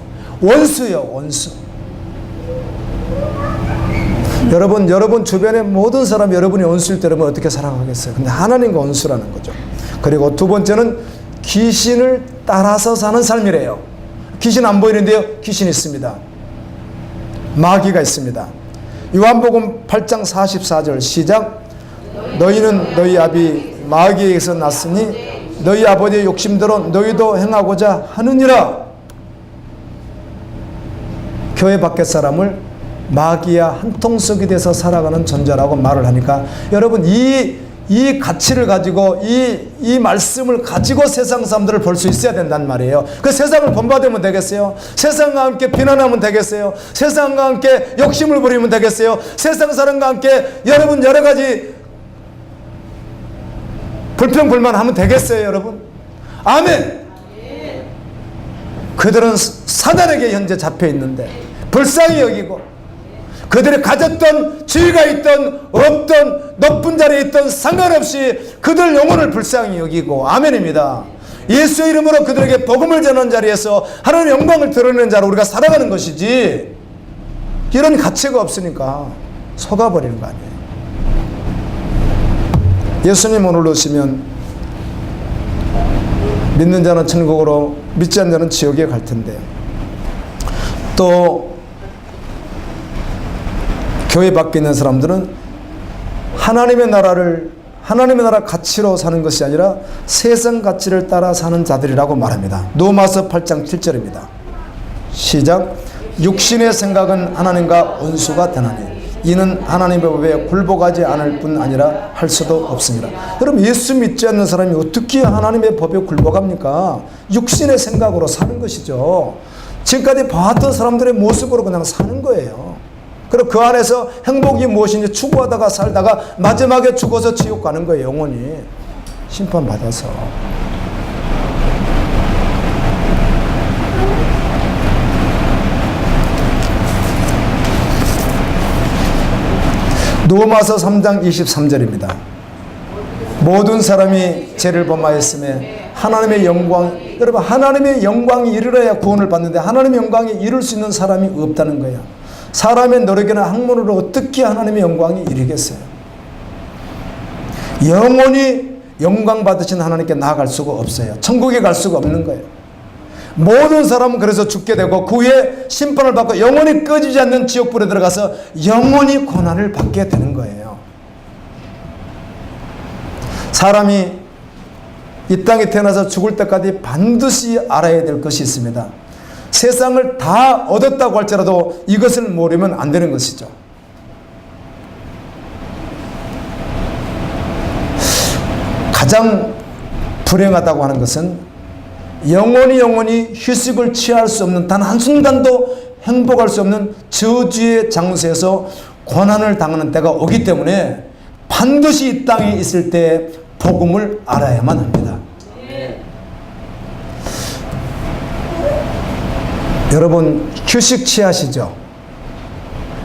여러분 주변의 모든 사람 여러분이 원수일 때 여러분 어떻게 살아가겠어요? 근데 하나님과 원수라는 거죠. 그리고 두 번째는 귀신을 따라서 사는 삶이래요. 귀신 안 보이는데요, 귀신 있습니다. 마귀가 있습니다. 요한복음 8장 44절 시작. 너희는 너희 아비 마귀에게서 났으니 너희 아버지의 욕심대로 너희도 행하고자 하느니라. 교회 밖의 사람을 마귀와 한통속이 돼서 살아가는 존재라고 말을 하니까 여러분 이 가치를 가지고 이 말씀을 가지고 세상 사람들을 볼 수 있어야 된단 말이에요. 그 세상을 본받으면 되겠어요? 세상과 함께 비난하면 되겠어요? 세상과 함께 욕심을 부리면 되겠어요? 세상 사람과 함께 여러분 여러 가지 불평불만하면 되겠어요, 여러분? 아멘. 그들은 사단에게 현재 잡혀 있는데 불쌍히 여기고 그들이 가졌던 지위가 있던 없던 높은 자리에 있던 상관없이 그들 영혼을 불쌍히 여기고 아멘입니다. 예수 이름으로 그들에게 복음을 전하는 자리에서 하나님의 영광을 드러내는 자로 우리가 살아가는 것이지 이런 가치가 없으니까 속아버리는 거 아니에요. 예수님 오늘 오시면 믿는 자는 천국으로 믿지 않는 자는 지옥에 갈 텐데 또 교회 밖에 있는 사람들은 하나님의 나라 가치로 사는 것이 아니라 세상 가치를 따라 사는 자들이라고 말합니다. 로마서 8장 7절입니다. 시작. 육신의 생각은 하나님과 원수가 되나니 이는 하나님의 법에 굴복하지 않을 뿐 아니라 할 수도 없습니다. 여러분, 예수 믿지 않는 사람이 어떻게 하나님의 법에 굴복합니까? 육신의 생각으로 사는 것이죠. 지금까지 봐왔던 사람들의 모습으로 그냥 사는 거예요. 그리고 그 안에서 행복이 무엇인지 추구하다가 살다가 마지막에 죽어서 지옥 가는 거예요. 영원히 심판받아서. 로마서 3장 23절입니다. 모든 사람이 죄를 범하였음에 하나님의 영광, 여러분 하나님의 영광이 이르러야 구원을 받는데 하나님의 영광이 이룰 수 있는 사람이 없다는 거예요. 사람의 노력이나 학문으로 어떻게 하나님의 영광이 이르겠어요? 영원히 영광 받으신 하나님께 나아갈 수가 없어요. 천국에 갈 수가 없는 거예요. 모든 사람은 그래서 죽게 되고 그 후에 심판을 받고 영원히 꺼지지 않는 지옥불에 들어가서 영원히 고난을 받게 되는 거예요. 사람이 이 땅에 태어나서 죽을 때까지 반드시 알아야 될 것이 있습니다. 세상을 다 얻었다고 할지라도 이것을 모르면 안 되는 것이죠. 가장 불행하다고 하는 것은 영원히 휴식을 취할 수 없는 단 한순간도 행복할 수 없는 저주의 장소에서 고난을 당하는 때가 오기 때문에 반드시 이 땅에 있을 때 복음을 알아야만 합니다. 여러분 휴식 취하시죠?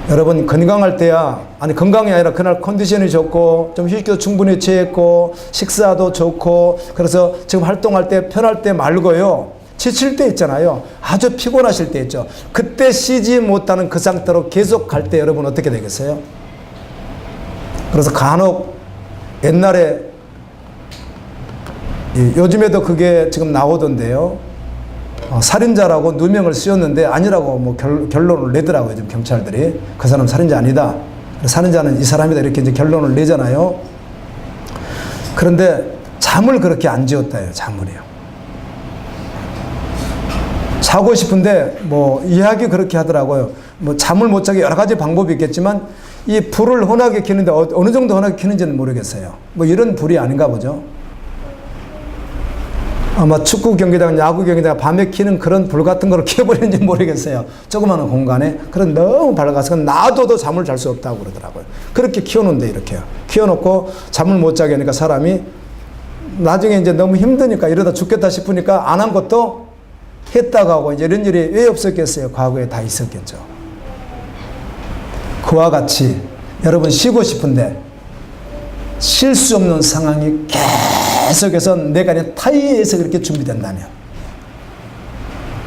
여러분 건강할 때야, 아니 건강이 아니라 그날 컨디션이 좋고 좀 휴식도 충분히 취했고 식사도 좋고 그래서 지금 활동할 때 편할 때 말고요, 지칠 때 있잖아요. 아주 피곤하실 때 있죠. 그때 쉬지 못하는 그 상태로 계속 갈 때 여러분 어떻게 되겠어요? 그래서 간혹 옛날에 요즘에도 그게 지금 나오던데요. 살인자라고 누명을 씌웠는데 아니라고 뭐 결론을 내더라고요. 지금 경찰들이 그 사람 살인자 아니다, 살인자는 이 사람이다 이렇게 이제 결론을 내잖아요. 그런데 잠을 그렇게 안 지었다요. 잠을요. 자고 싶은데 뭐 이야기 그렇게 하더라고요. 뭐 잠을 못 자게 여러 가지 방법이 있겠지만 이 불을 흔하게 켜는데 어느 정도 흔하게 켜는지는 모르겠어요. 뭐 이런 불이 아닌가 보죠. 아마 축구 경기장, 야구 경기장 밤에 켜는 그런 불 같은 걸 켜버리는지 모르겠어요. 조그마한 공간에. 그런 너무 밝아서 놔둬도 잠을 잘 수 없다고 그러더라고요. 그렇게 키워놓는데 이렇게요. 키워놓고 잠을 못 자게 하니까 사람이 나중에 이제 너무 힘드니까 이러다 죽겠다 싶으니까 안 한 것도 했다고 하고 이제 이런 일이 왜 없었겠어요? 과거에 다 있었겠죠. 그와 같이 여러분 쉬고 싶은데 쉴 수 없는 상황이 계속해서 내가 그냥 타이에서 그렇게 준비된다면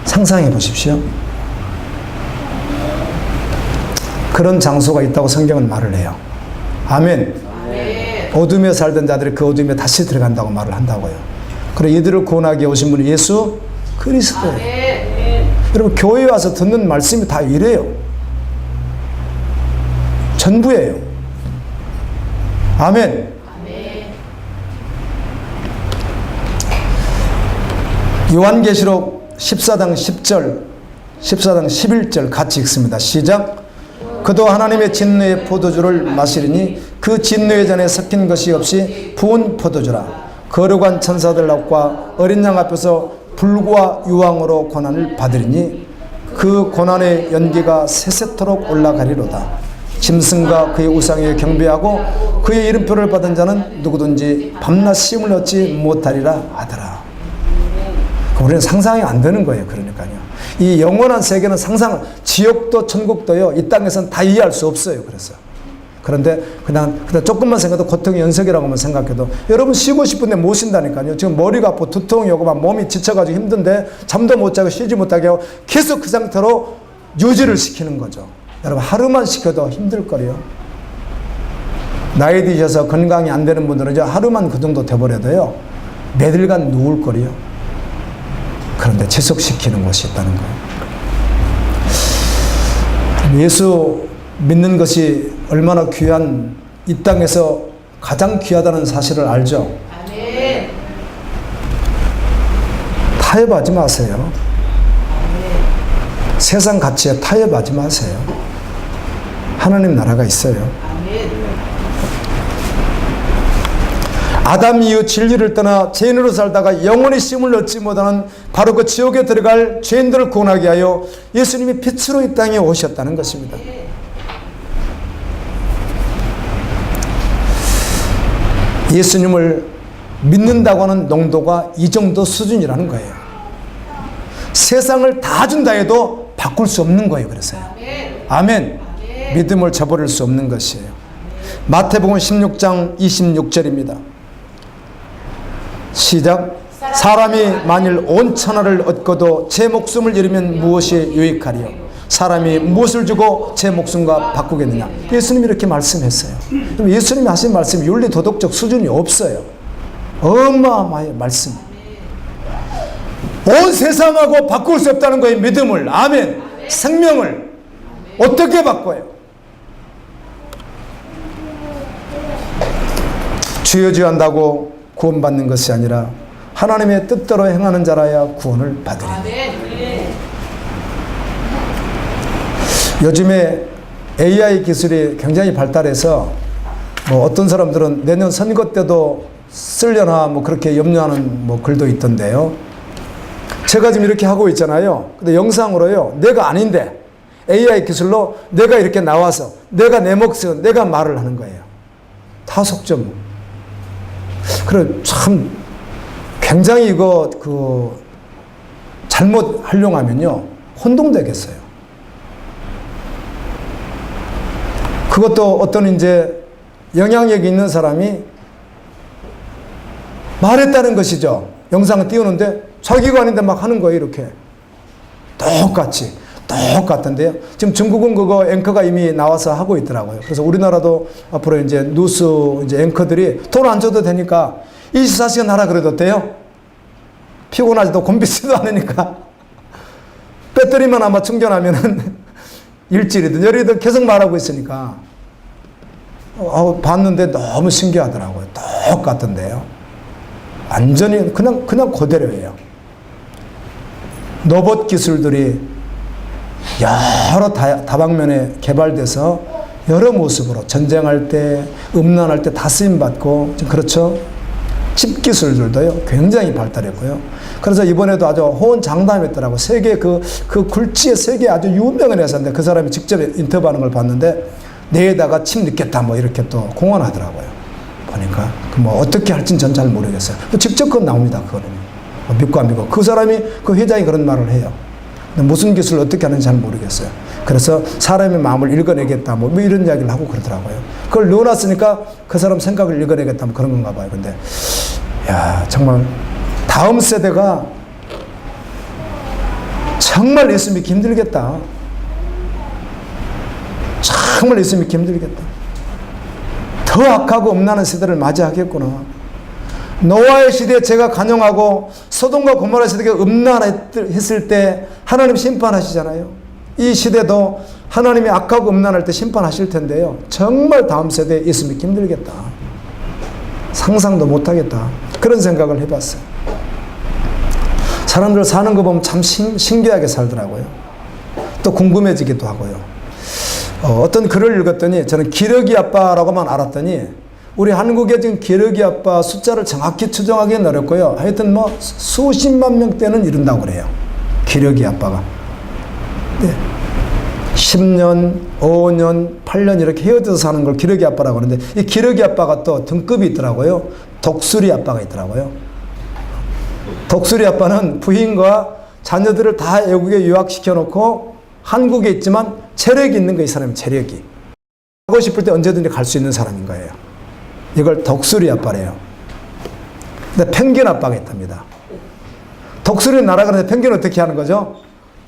상상해 보십시오. 그런 장소가 있다고 성경은 말을 해요. 아멘. 어둠에 살던 자들이 그 어둠에 다시 들어간다고 말을 한다고요. 그리고 이들을 구원하기 위해 오신 분이 예수 그리스도예요. 여러분 교회에 와서 듣는 말씀이 다 이래요. 전부예요. 아멘. 요한계시록 14장 10절, 14장 11절 같이 읽습니다. 시작. 그도 하나님의 진노의 포도주를 마시리니 그 진노의 잔에 섞인 것이 없이 부은 포도주라. 거룩한 천사들 앞과 어린 양 앞에서 불과 유황으로 고난을 받으리니 그 고난의 연기가 세세토록 올라가리로다. 짐승과 그의 우상에 경배하고 그의 이름표를 받은 자는 누구든지 밤낮 쉼을 얻지 못하리라 하더라. 우리는 상상이 안 되는 거예요. 그러니까요. 이 영원한 세계는 상상, 지옥도 천국도요, 이 땅에서는 다 이해할 수 없어요. 그래서. 그런데 그냥 조금만 생각해도 고통의 연속이라고만 생각해도 여러분 쉬고 싶은데 못 쉰다니까요. 지금 머리가 아프고 두통이 오고 막 몸이 지쳐가지고 힘든데 잠도 못 자고 쉬지 못하게 하고 계속 그 상태로 유지를 시키는 거죠. 여러분 하루만 시켜도 힘들 거예요. 나이 드셔서 건강이 안 되는 분들은 이제 하루만 그 정도 돼버려도요, 며칠간 누울 거예요. 그런데 지속시키는 것이 있다는 거예요. 예수 믿는 것이 얼마나 귀한, 이 땅에서 가장 귀하다는 사실을 알죠? 아멘. 타협하지 마세요. 아멘. 세상 가치에 타협하지 마세요. 하나님 나라가 있어요. 아멘. 아담 이후 진리를 떠나 죄인으로 살다가 영원히 쉼을 얻지 못하는 바로 그 지옥에 들어갈 죄인들을 구원하게 하여 예수님이 빛으로 이 땅에 오셨다는 것입니다. 예수님을 믿는다고 하는 농도가 이 정도 수준이라는 거예요. 세상을 다 준다 해도 바꿀 수 없는 거예요. 그래서요. 아멘. 믿음을 저버릴 수 없는 것이에요. 마태복음 16장 26절입니다. 시작. 사람이 만일 온 천하를 얻고도 제 목숨을 잃으면 무엇이 유익하리요? 사람이 무엇을 주고 제 목숨과 바꾸겠느냐? 예수님이 이렇게 말씀했어요. 예수님이 하신 말씀 윤리 도덕적 수준이 없어요. 어마어마한 말씀. 온 세상하고 바꿀 수 없다는 거예요. 믿음을. 아멘. 생명을 어떻게 바꿔요? 주여 주여 한다고 구원받는 것이 아니라 하나님의 뜻대로 행하는 자라야 구원을 받으리니. 요즘에 AI 기술이 굉장히 발달해서 뭐 어떤 사람들은 내년 선거 때도 쓰려나 뭐 그렇게 염려하는 뭐 글도 있던데요. 제가 지금 이렇게 하고 있잖아요. 근데 영상으로요, 내가 아닌데 AI 기술로 내가 이렇게 나와서 내가 내 목소리, 내가 말을 하는 거예요. 다 속점. 그래, 참, 굉장히 이거, 잘못 활용하면요, 혼동되겠어요. 그것도 어떤 이제 영향력이 있는 사람이 말했다는 것이죠. 영상을 띄우는데 자기가 아닌데 막 하는 거예요, 이렇게. 똑같은데요. 지금 중국은 그거 앵커가 이미 나와서 하고 있더라고요. 그래서 우리나라도 앞으로 이제 뉴스 이제 앵커들이 돈 안 줘도 되니까 24시간 하라 그래도 돼요? 피곤하지도 곤비지도 않으니까. 배터리만 아마 충전하면은 일주일이든 열흘이든 계속 말하고 있으니까. 봤는데 너무 신기하더라고요. 똑같은데요. 완전히 그냥 그대로예요. 로봇 기술들이 여러 다방면에 개발돼서 여러 모습으로 전쟁할 때, 음란할 때 다 쓰임받고, 그렇죠? 칩 기술들도요, 굉장히 발달했고요. 그래서 이번에도 아주 호언장담했더라고. 세계 굴지의 세계 아주 유명한 회사인데 그 사람이 직접 인터뷰하는 걸 봤는데 뇌에다가 칩 넣겠다 뭐 이렇게 또 공언하더라고요. 보니까 뭐 어떻게 할지는 전 잘 모르겠어요. 직접 그건 나옵니다. 그거는 믿고 안 믿고 그 사람이 그 회장이 그런 말을 해요. 근데 무슨 기술을 어떻게 하는지 잘 모르겠어요. 그래서 사람의 마음을 읽어내겠다 뭐 이런 이야기를 하고 그러더라고요. 그걸 넣어놨으니까 그 사람 생각을 읽어내겠다 뭐 그런 건가 봐요. 근데 야 정말 다음 세대가 정말 예수 믿기 힘들겠다. 정말 예수 믿기 힘들겠다. 더 악하고 음란한 세대를 맞이하겠구나. 노아의 시대에 제가 간영하고 소돔과 고모라 시대가 음란했을 때 하나님 심판하시잖아요. 이 시대도 하나님이 악하고 음란할 때 심판하실 텐데요. 정말 다음 세대에 예수 믿기 힘들겠다. 상상도 못하겠다. 그런 생각을 해봤어요. 사람들 사는 거 보면 참 신기하게 살더라고요. 또 궁금해지기도 하고요. 어떤 글을 읽었더니 저는 기러기 아빠라고만 알았더니 우리 한국에 지금 기러기 아빠 숫자를 정확히 추정하기는 어렵고요. 하여튼 뭐 수십만 명대는 이룬다고 그래요. 기러기 아빠가. 네. 10년, 5년, 8년 이렇게 헤어져서 사는 걸 기러기 아빠라고 하는데 이 기러기 아빠가 또 등급이 있더라고요. 독수리 아빠가 있더라고요. 독수리 아빠는 부인과 자녀들을 다 외국에 유학시켜 놓고 한국에 있지만 체력이 있는 거예요. 이 사람이 체력이. 가고 싶을 때 언제든지 갈 수 있는 사람인 거예요. 이걸 독수리 아빠래요. 근데 펭귄 아빠가 있답니다. 독수리는 날아가는데 펭귄은 어떻게 하는 거죠?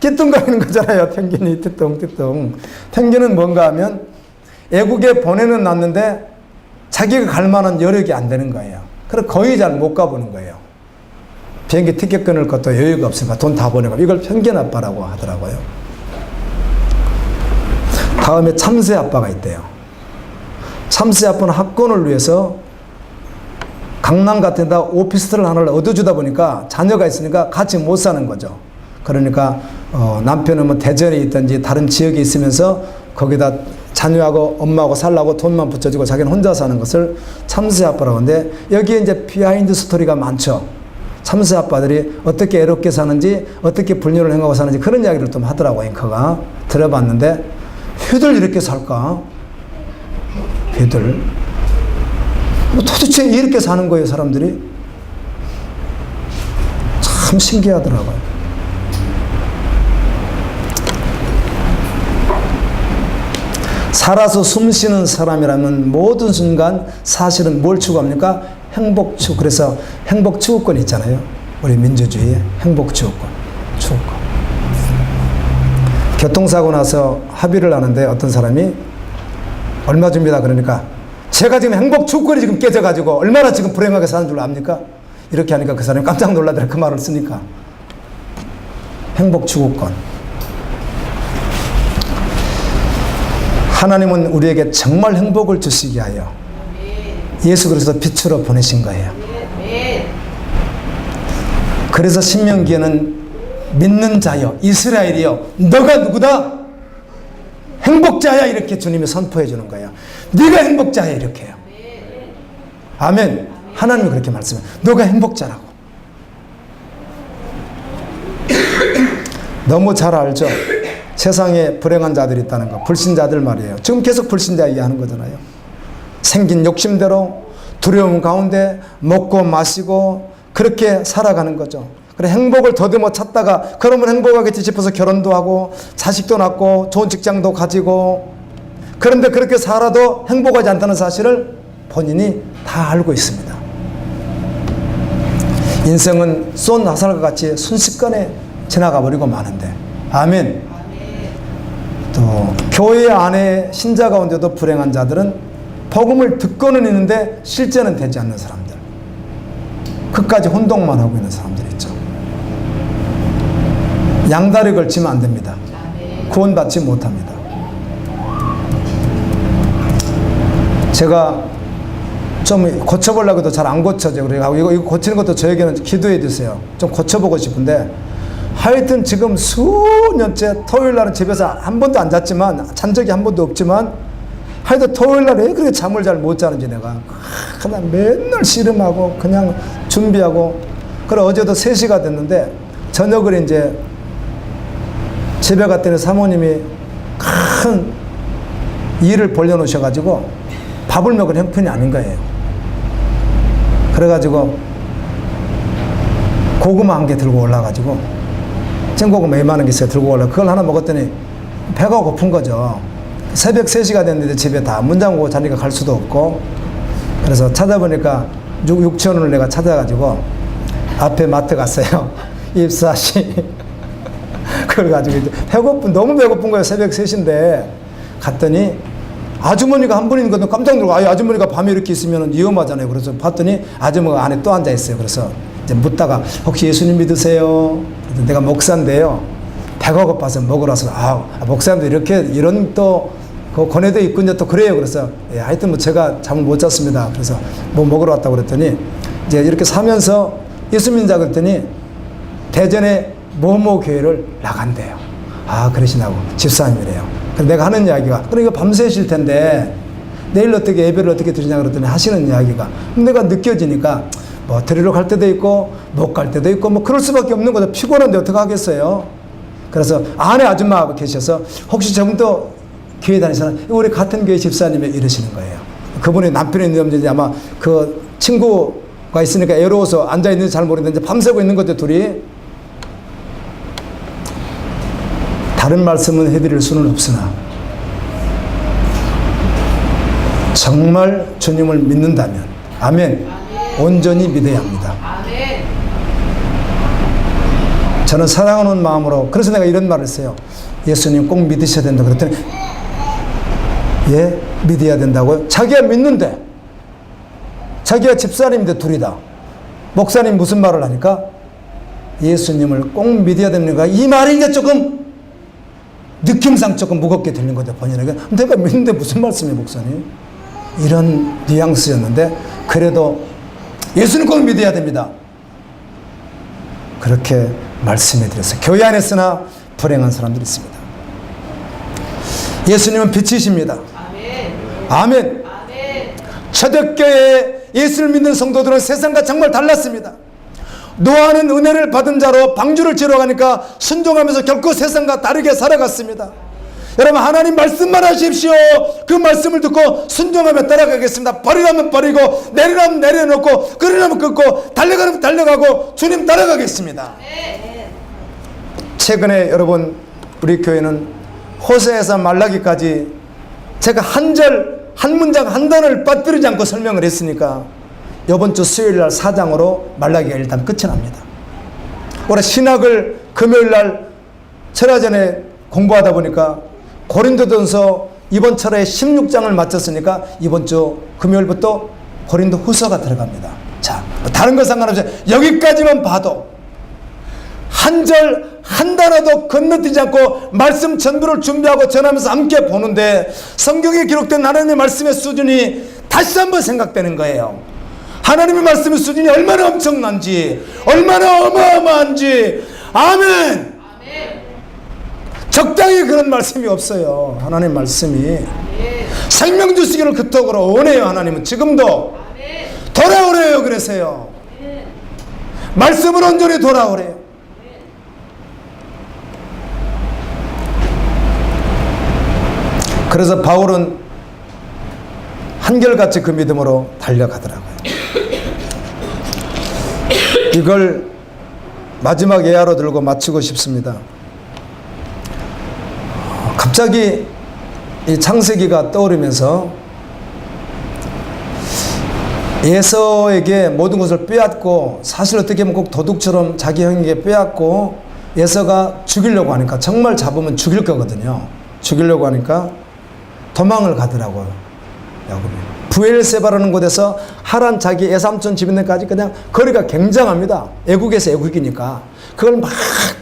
띠뚱거리는 거잖아요. 펭귄이 띠뚱. 펭귄은 뭔가 하면 애국에 보내는 놨는데 자기가 갈 만한 여력이 안 되는 거예요. 그래서 거의 잘 못 가보는 거예요. 비행기 티켓 끊을 것도 여유가 없으니까 돈 다 보내고 이걸 펭귄 아빠라고 하더라고요. 다음에 참새 아빠가 있대요. 참새 아빠는 학군을 위해서 강남 같은 데다 오피스텔을 하나를 얻어주다 보니까 자녀가 있으니까 같이 못 사는 거죠. 그러니까 남편은 뭐 대전에 있든지 다른 지역에 있으면서 거기다 자녀하고 엄마하고 살라고 돈만 붙여주고 자기는 혼자 사는 것을 참새 아빠라고 하는데 여기에 이제 비하인드 스토리가 많죠. 참새 아빠들이 어떻게 애롭게 사는지 어떻게 불륜을 행하고 사는지 그런 이야기를 좀 하더라고요. 앵커가 들어봤는데 왜들 이렇게 살까? 왜들? 도대체 이렇게 사는 거예요, 사람들이? 참 신기하더라고요. 살아서 숨 쉬는 사람이라면 모든 순간 사실은 뭘 추구합니까? 행복 추구. 그래서 행복 추구권 있잖아요. 우리 민주주의의 행복 추구권. 교통사고 나서 합의를 하는데 어떤 사람이 얼마 줍니다. 그러니까 제가 지금 행복 추구권이 지금 깨져가지고 얼마나 지금 불행하게 사는 줄 압니까? 이렇게 하니까 그 사람이 깜짝 놀라더라. 그 말을 쓰니까. 행복 추구권. 하나님은 우리에게 정말 행복을 주시기 위하여 예수 그리스도 빛으로 보내신 거예요. 그래서 신명기에는 믿는 자여 이스라엘이여 너가 누구다? 행복자야 이렇게 주님이 선포해 주는 거예요. 네가 행복자야 이렇게 해요. 아멘. 하나님이 그렇게 말씀해요. 너가 행복자라고. 너무 잘 알죠. 세상에 불행한 자들이 있다는 거. 불신자들 말이에요. 지금 계속 불신자 얘기하는 거잖아요. 생긴 욕심대로 두려움 가운데 먹고 마시고 그렇게 살아가는 거죠. 그래 행복을 더듬어 찾다가 그러면 행복하겠지 싶어서 결혼도 하고 자식도 낳고 좋은 직장도 가지고 그런데 그렇게 살아도 행복하지 않다는 사실을 본인이 다 알고 있습니다. 인생은 쏜 화살과 같이 순식간에 지나가 버리고 마는데 아멘. 또 교회 안에 신자 가운데도 불행한 자들은 복음을 듣고는 있는데 실제는 되지 않는 사람들, 끝까지 혼동만 하고 있는 사람들이 있죠. 양다리 걸치면 안 됩니다. 구원받지 못합니다. 제가 좀 고쳐보려고 해도 잘 안 고쳐져. 그래가지고 이거 고치는 것도 저에게는 기도해 주세요. 좀 고쳐보고 싶은데, 하여튼 지금 수년째 토요일 날은 집에서 한 번도 안 잤지만, 잔 적이 한 번도 없지만, 하여튼 토요일 날에 왜 그렇게 잠을 잘 못 자는지 내가 그냥 맨날 씨름하고 그냥 준비하고. 그래 어제도 3시가 됐는데 저녁을 이제 집에 갔더니 사모님이 큰 일을 벌려놓으셔가지고 밥을 먹을 형편이 아닌 거예요. 그래가지고 고구마 한 개 들고 올라가지고, 생고구마 이만한 게 있어요. 들고 올라. 그걸 하나 먹었더니 배가 고픈 거죠. 새벽 3시가 됐는데 집에 다 문 잠그고 자니까 갈 수도 없고. 그래서 찾아보니까 유치원을 내가 찾아가지고 앞에 마트 갔어요. 입사시. 그래가지고 이제 너무 배고픈 거예요. 새벽 3시인데 갔더니 아주머니가 한 분인 것도 깜짝 놀고, 아주머니가 밤에 이렇게 있으면 위험하잖아요. 그래서 봤더니 아주머니가 안에 또 앉아 있어요. 그래서 이제 묻다가 혹시 예수님 믿으세요? 내가 목사인데요. 배가 고파서 먹으러 와서, 목사님도 이런 또 그 권해도 있군요. 또 그래요. 그래서 하여튼 뭐 제가 잠을 못 잤습니다. 그래서 뭐 먹으러 왔다고 그랬더니 이제 이렇게 사면서 예수 믿자 그랬더니 대전에 뭐뭐 교회를 나간대요. 그러시나고 집사님이래요. 그래서 내가 하는 이야기가, 그러니까 밤새실 텐데 내일 어떻게 예배를 어떻게 드리냐 그랬더니 하시는 이야기가, 내가 느껴지니까 뭐 드리러 갈 때도 있고 못 갈 때도 있고 뭐 그럴 수밖에 없는 거죠. 피곤한데 어떻게 하겠어요. 그래서 안에 아줌마 계셔서 혹시 저분도 교회 다니시나? 우리 같은 교회 집사님이 이러시는 거예요. 그분이 남편이 있는지 아마 그 친구가 있으니까 애로워서 앉아있는지 잘 모르겠는데 밤새고 있는 거죠, 둘이. 다른 말씀은 해드릴 수는 없으나 정말 주님을 믿는다면, 아멘, 온전히 믿어야 합니다. 저는 사랑하는 마음으로, 그래서 내가 이런 말을 했어요. 예수님 꼭 믿으셔야 된다 그랬더니, 예? 믿어야 된다고요? 자기가 믿는데, 자기가 집사님인데 둘이 다 목사님 무슨 말을 하니까 예수님을 꼭 믿어야 됩니까? 이 말이 이제 조금 느낌상 조금 무겁게 들린 거죠, 본인에게. 내가 믿는데 무슨 말씀이에요, 목사님? 이런 뉘앙스였는데, 그래도 예수님 꼭 믿어야 됩니다. 그렇게 말씀해 드렸어요. 교회 안에서나 불행한 사람들이 있습니다. 예수님은 빛이십니다. 아멘. 초대교회에 예수를 믿는 성도들은 세상과 정말 달랐습니다. 노아는 은혜를 받은 자로 방주를 지러 가니까 순종하면서 결코 세상과 다르게 살아갔습니다. 여러분, 하나님 말씀만 하십시오. 그 말씀을 듣고 순종하며 따라가겠습니다. 버리라면 버리고, 내리라면 내려놓고, 끊으라면 끊고, 달려가면 달려가고, 주님 따라가겠습니다. 최근에 여러분, 우리 교회는 호세에서 말라기까지 제가 한 절, 한 문장, 한 단어를 빠뜨리지 않고 설명을 했으니까 이번 주 수요일 날 4장으로 말라기가 일단 끝이 납니다. 올해 신학을 금요일 날 철야 전에 공부하다 보니까 고린도전서 이번 철에 16장을 마쳤으니까 이번 주 금요일부터 고린도 후서가 들어갑니다. 자, 다른 거 상관없이 여기까지만 봐도 한 절, 한 단어도 건너뛰지 않고 말씀 전부를 준비하고 전하면서 함께 보는데, 성경에 기록된 하나님의 말씀의 수준이 다시 한번 생각되는 거예요. 하나님의 말씀의 수준이 얼마나 엄청난지, 얼마나 어마어마한지. 아멘. 적당히 그런 말씀이 없어요. 하나님 말씀이 생명 주시기를 그토록 원해요. 하나님은 지금도 돌아오래요. 그래서요, 말씀을 온전히 돌아오래요. 그래서 바울은 한결같이 그 믿음으로 달려가더라고요. 이걸 마지막 예화로 들고 마치고 싶습니다. 갑자기 이 창세기가 떠오르면서 예서에게 모든 것을 빼앗고, 사실 어떻게 보면 꼭 도둑처럼 자기 형에게 빼앗고, 예서가 죽이려고 하니까, 정말 잡으면 죽일 거거든요. 죽이려고 하니까 도망을 가더라고요. 야곱이 브엘세바라는 곳에서 하란 자기 애삼촌 집 있는 데까지 그냥 거리가 굉장합니다. 애국에서 애국이니까. 그걸 막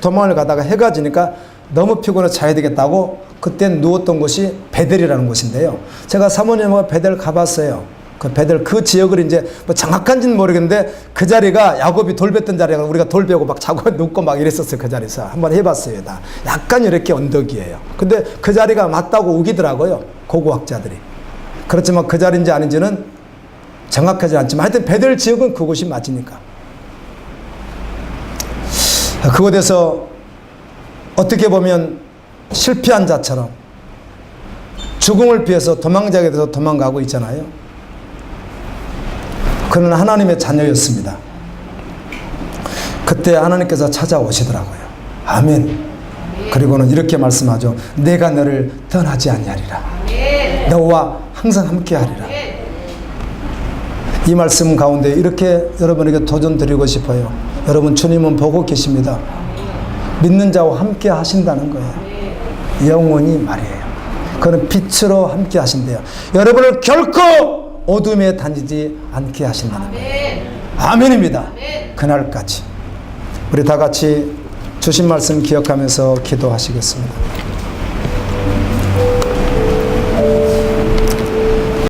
도망을 가다가 해가 지니까 너무 피곤해서 자야 되겠다고 그때 누웠던 곳이 베델이라는 곳인데요. 제가 사모님하고 베델 가봤어요. 그 베들 그 지역을 이제 뭐 정확한지는 모르겠는데 그 자리가 야곱이 돌뱉던 자리가 우리가 돌베고 막 자고 눕고 막 이랬었어요. 그 자리에서 한번 해봤어요. 다 약간 이렇게 언덕이에요. 근데 그 자리가 맞다고 우기더라고요. 고고학자들이. 그렇지만 그 자리인지 아닌지는 정확하지 않지만 하여튼 베들 지역은 그곳이 맞으니까. 그곳에서 어떻게 보면 실패한 자처럼 죽음을 피해서 도망자에게 돼서 도망가고 있잖아요. 그는 하나님의 자녀였습니다. 그때 하나님께서 찾아오시더라고요. 아멘. 그리고는 이렇게 말씀하죠. 내가 너를 떠나지 아니하리라. 너와 항상 함께하리라. 이 말씀 가운데 이렇게 여러분에게 도전 드리고 싶어요. 여러분 주님은 보고 계십니다. 믿는 자와 함께 하신다는 거예요. 영원히 말이에요. 그는 빛으로 함께 하신대요. 여러분을 결코 어둠에 다니지 않게 하신다는 거예요. 아멘입니다. 그날까지 우리 다 같이 주신 말씀 기억하면서 기도하시겠습니다.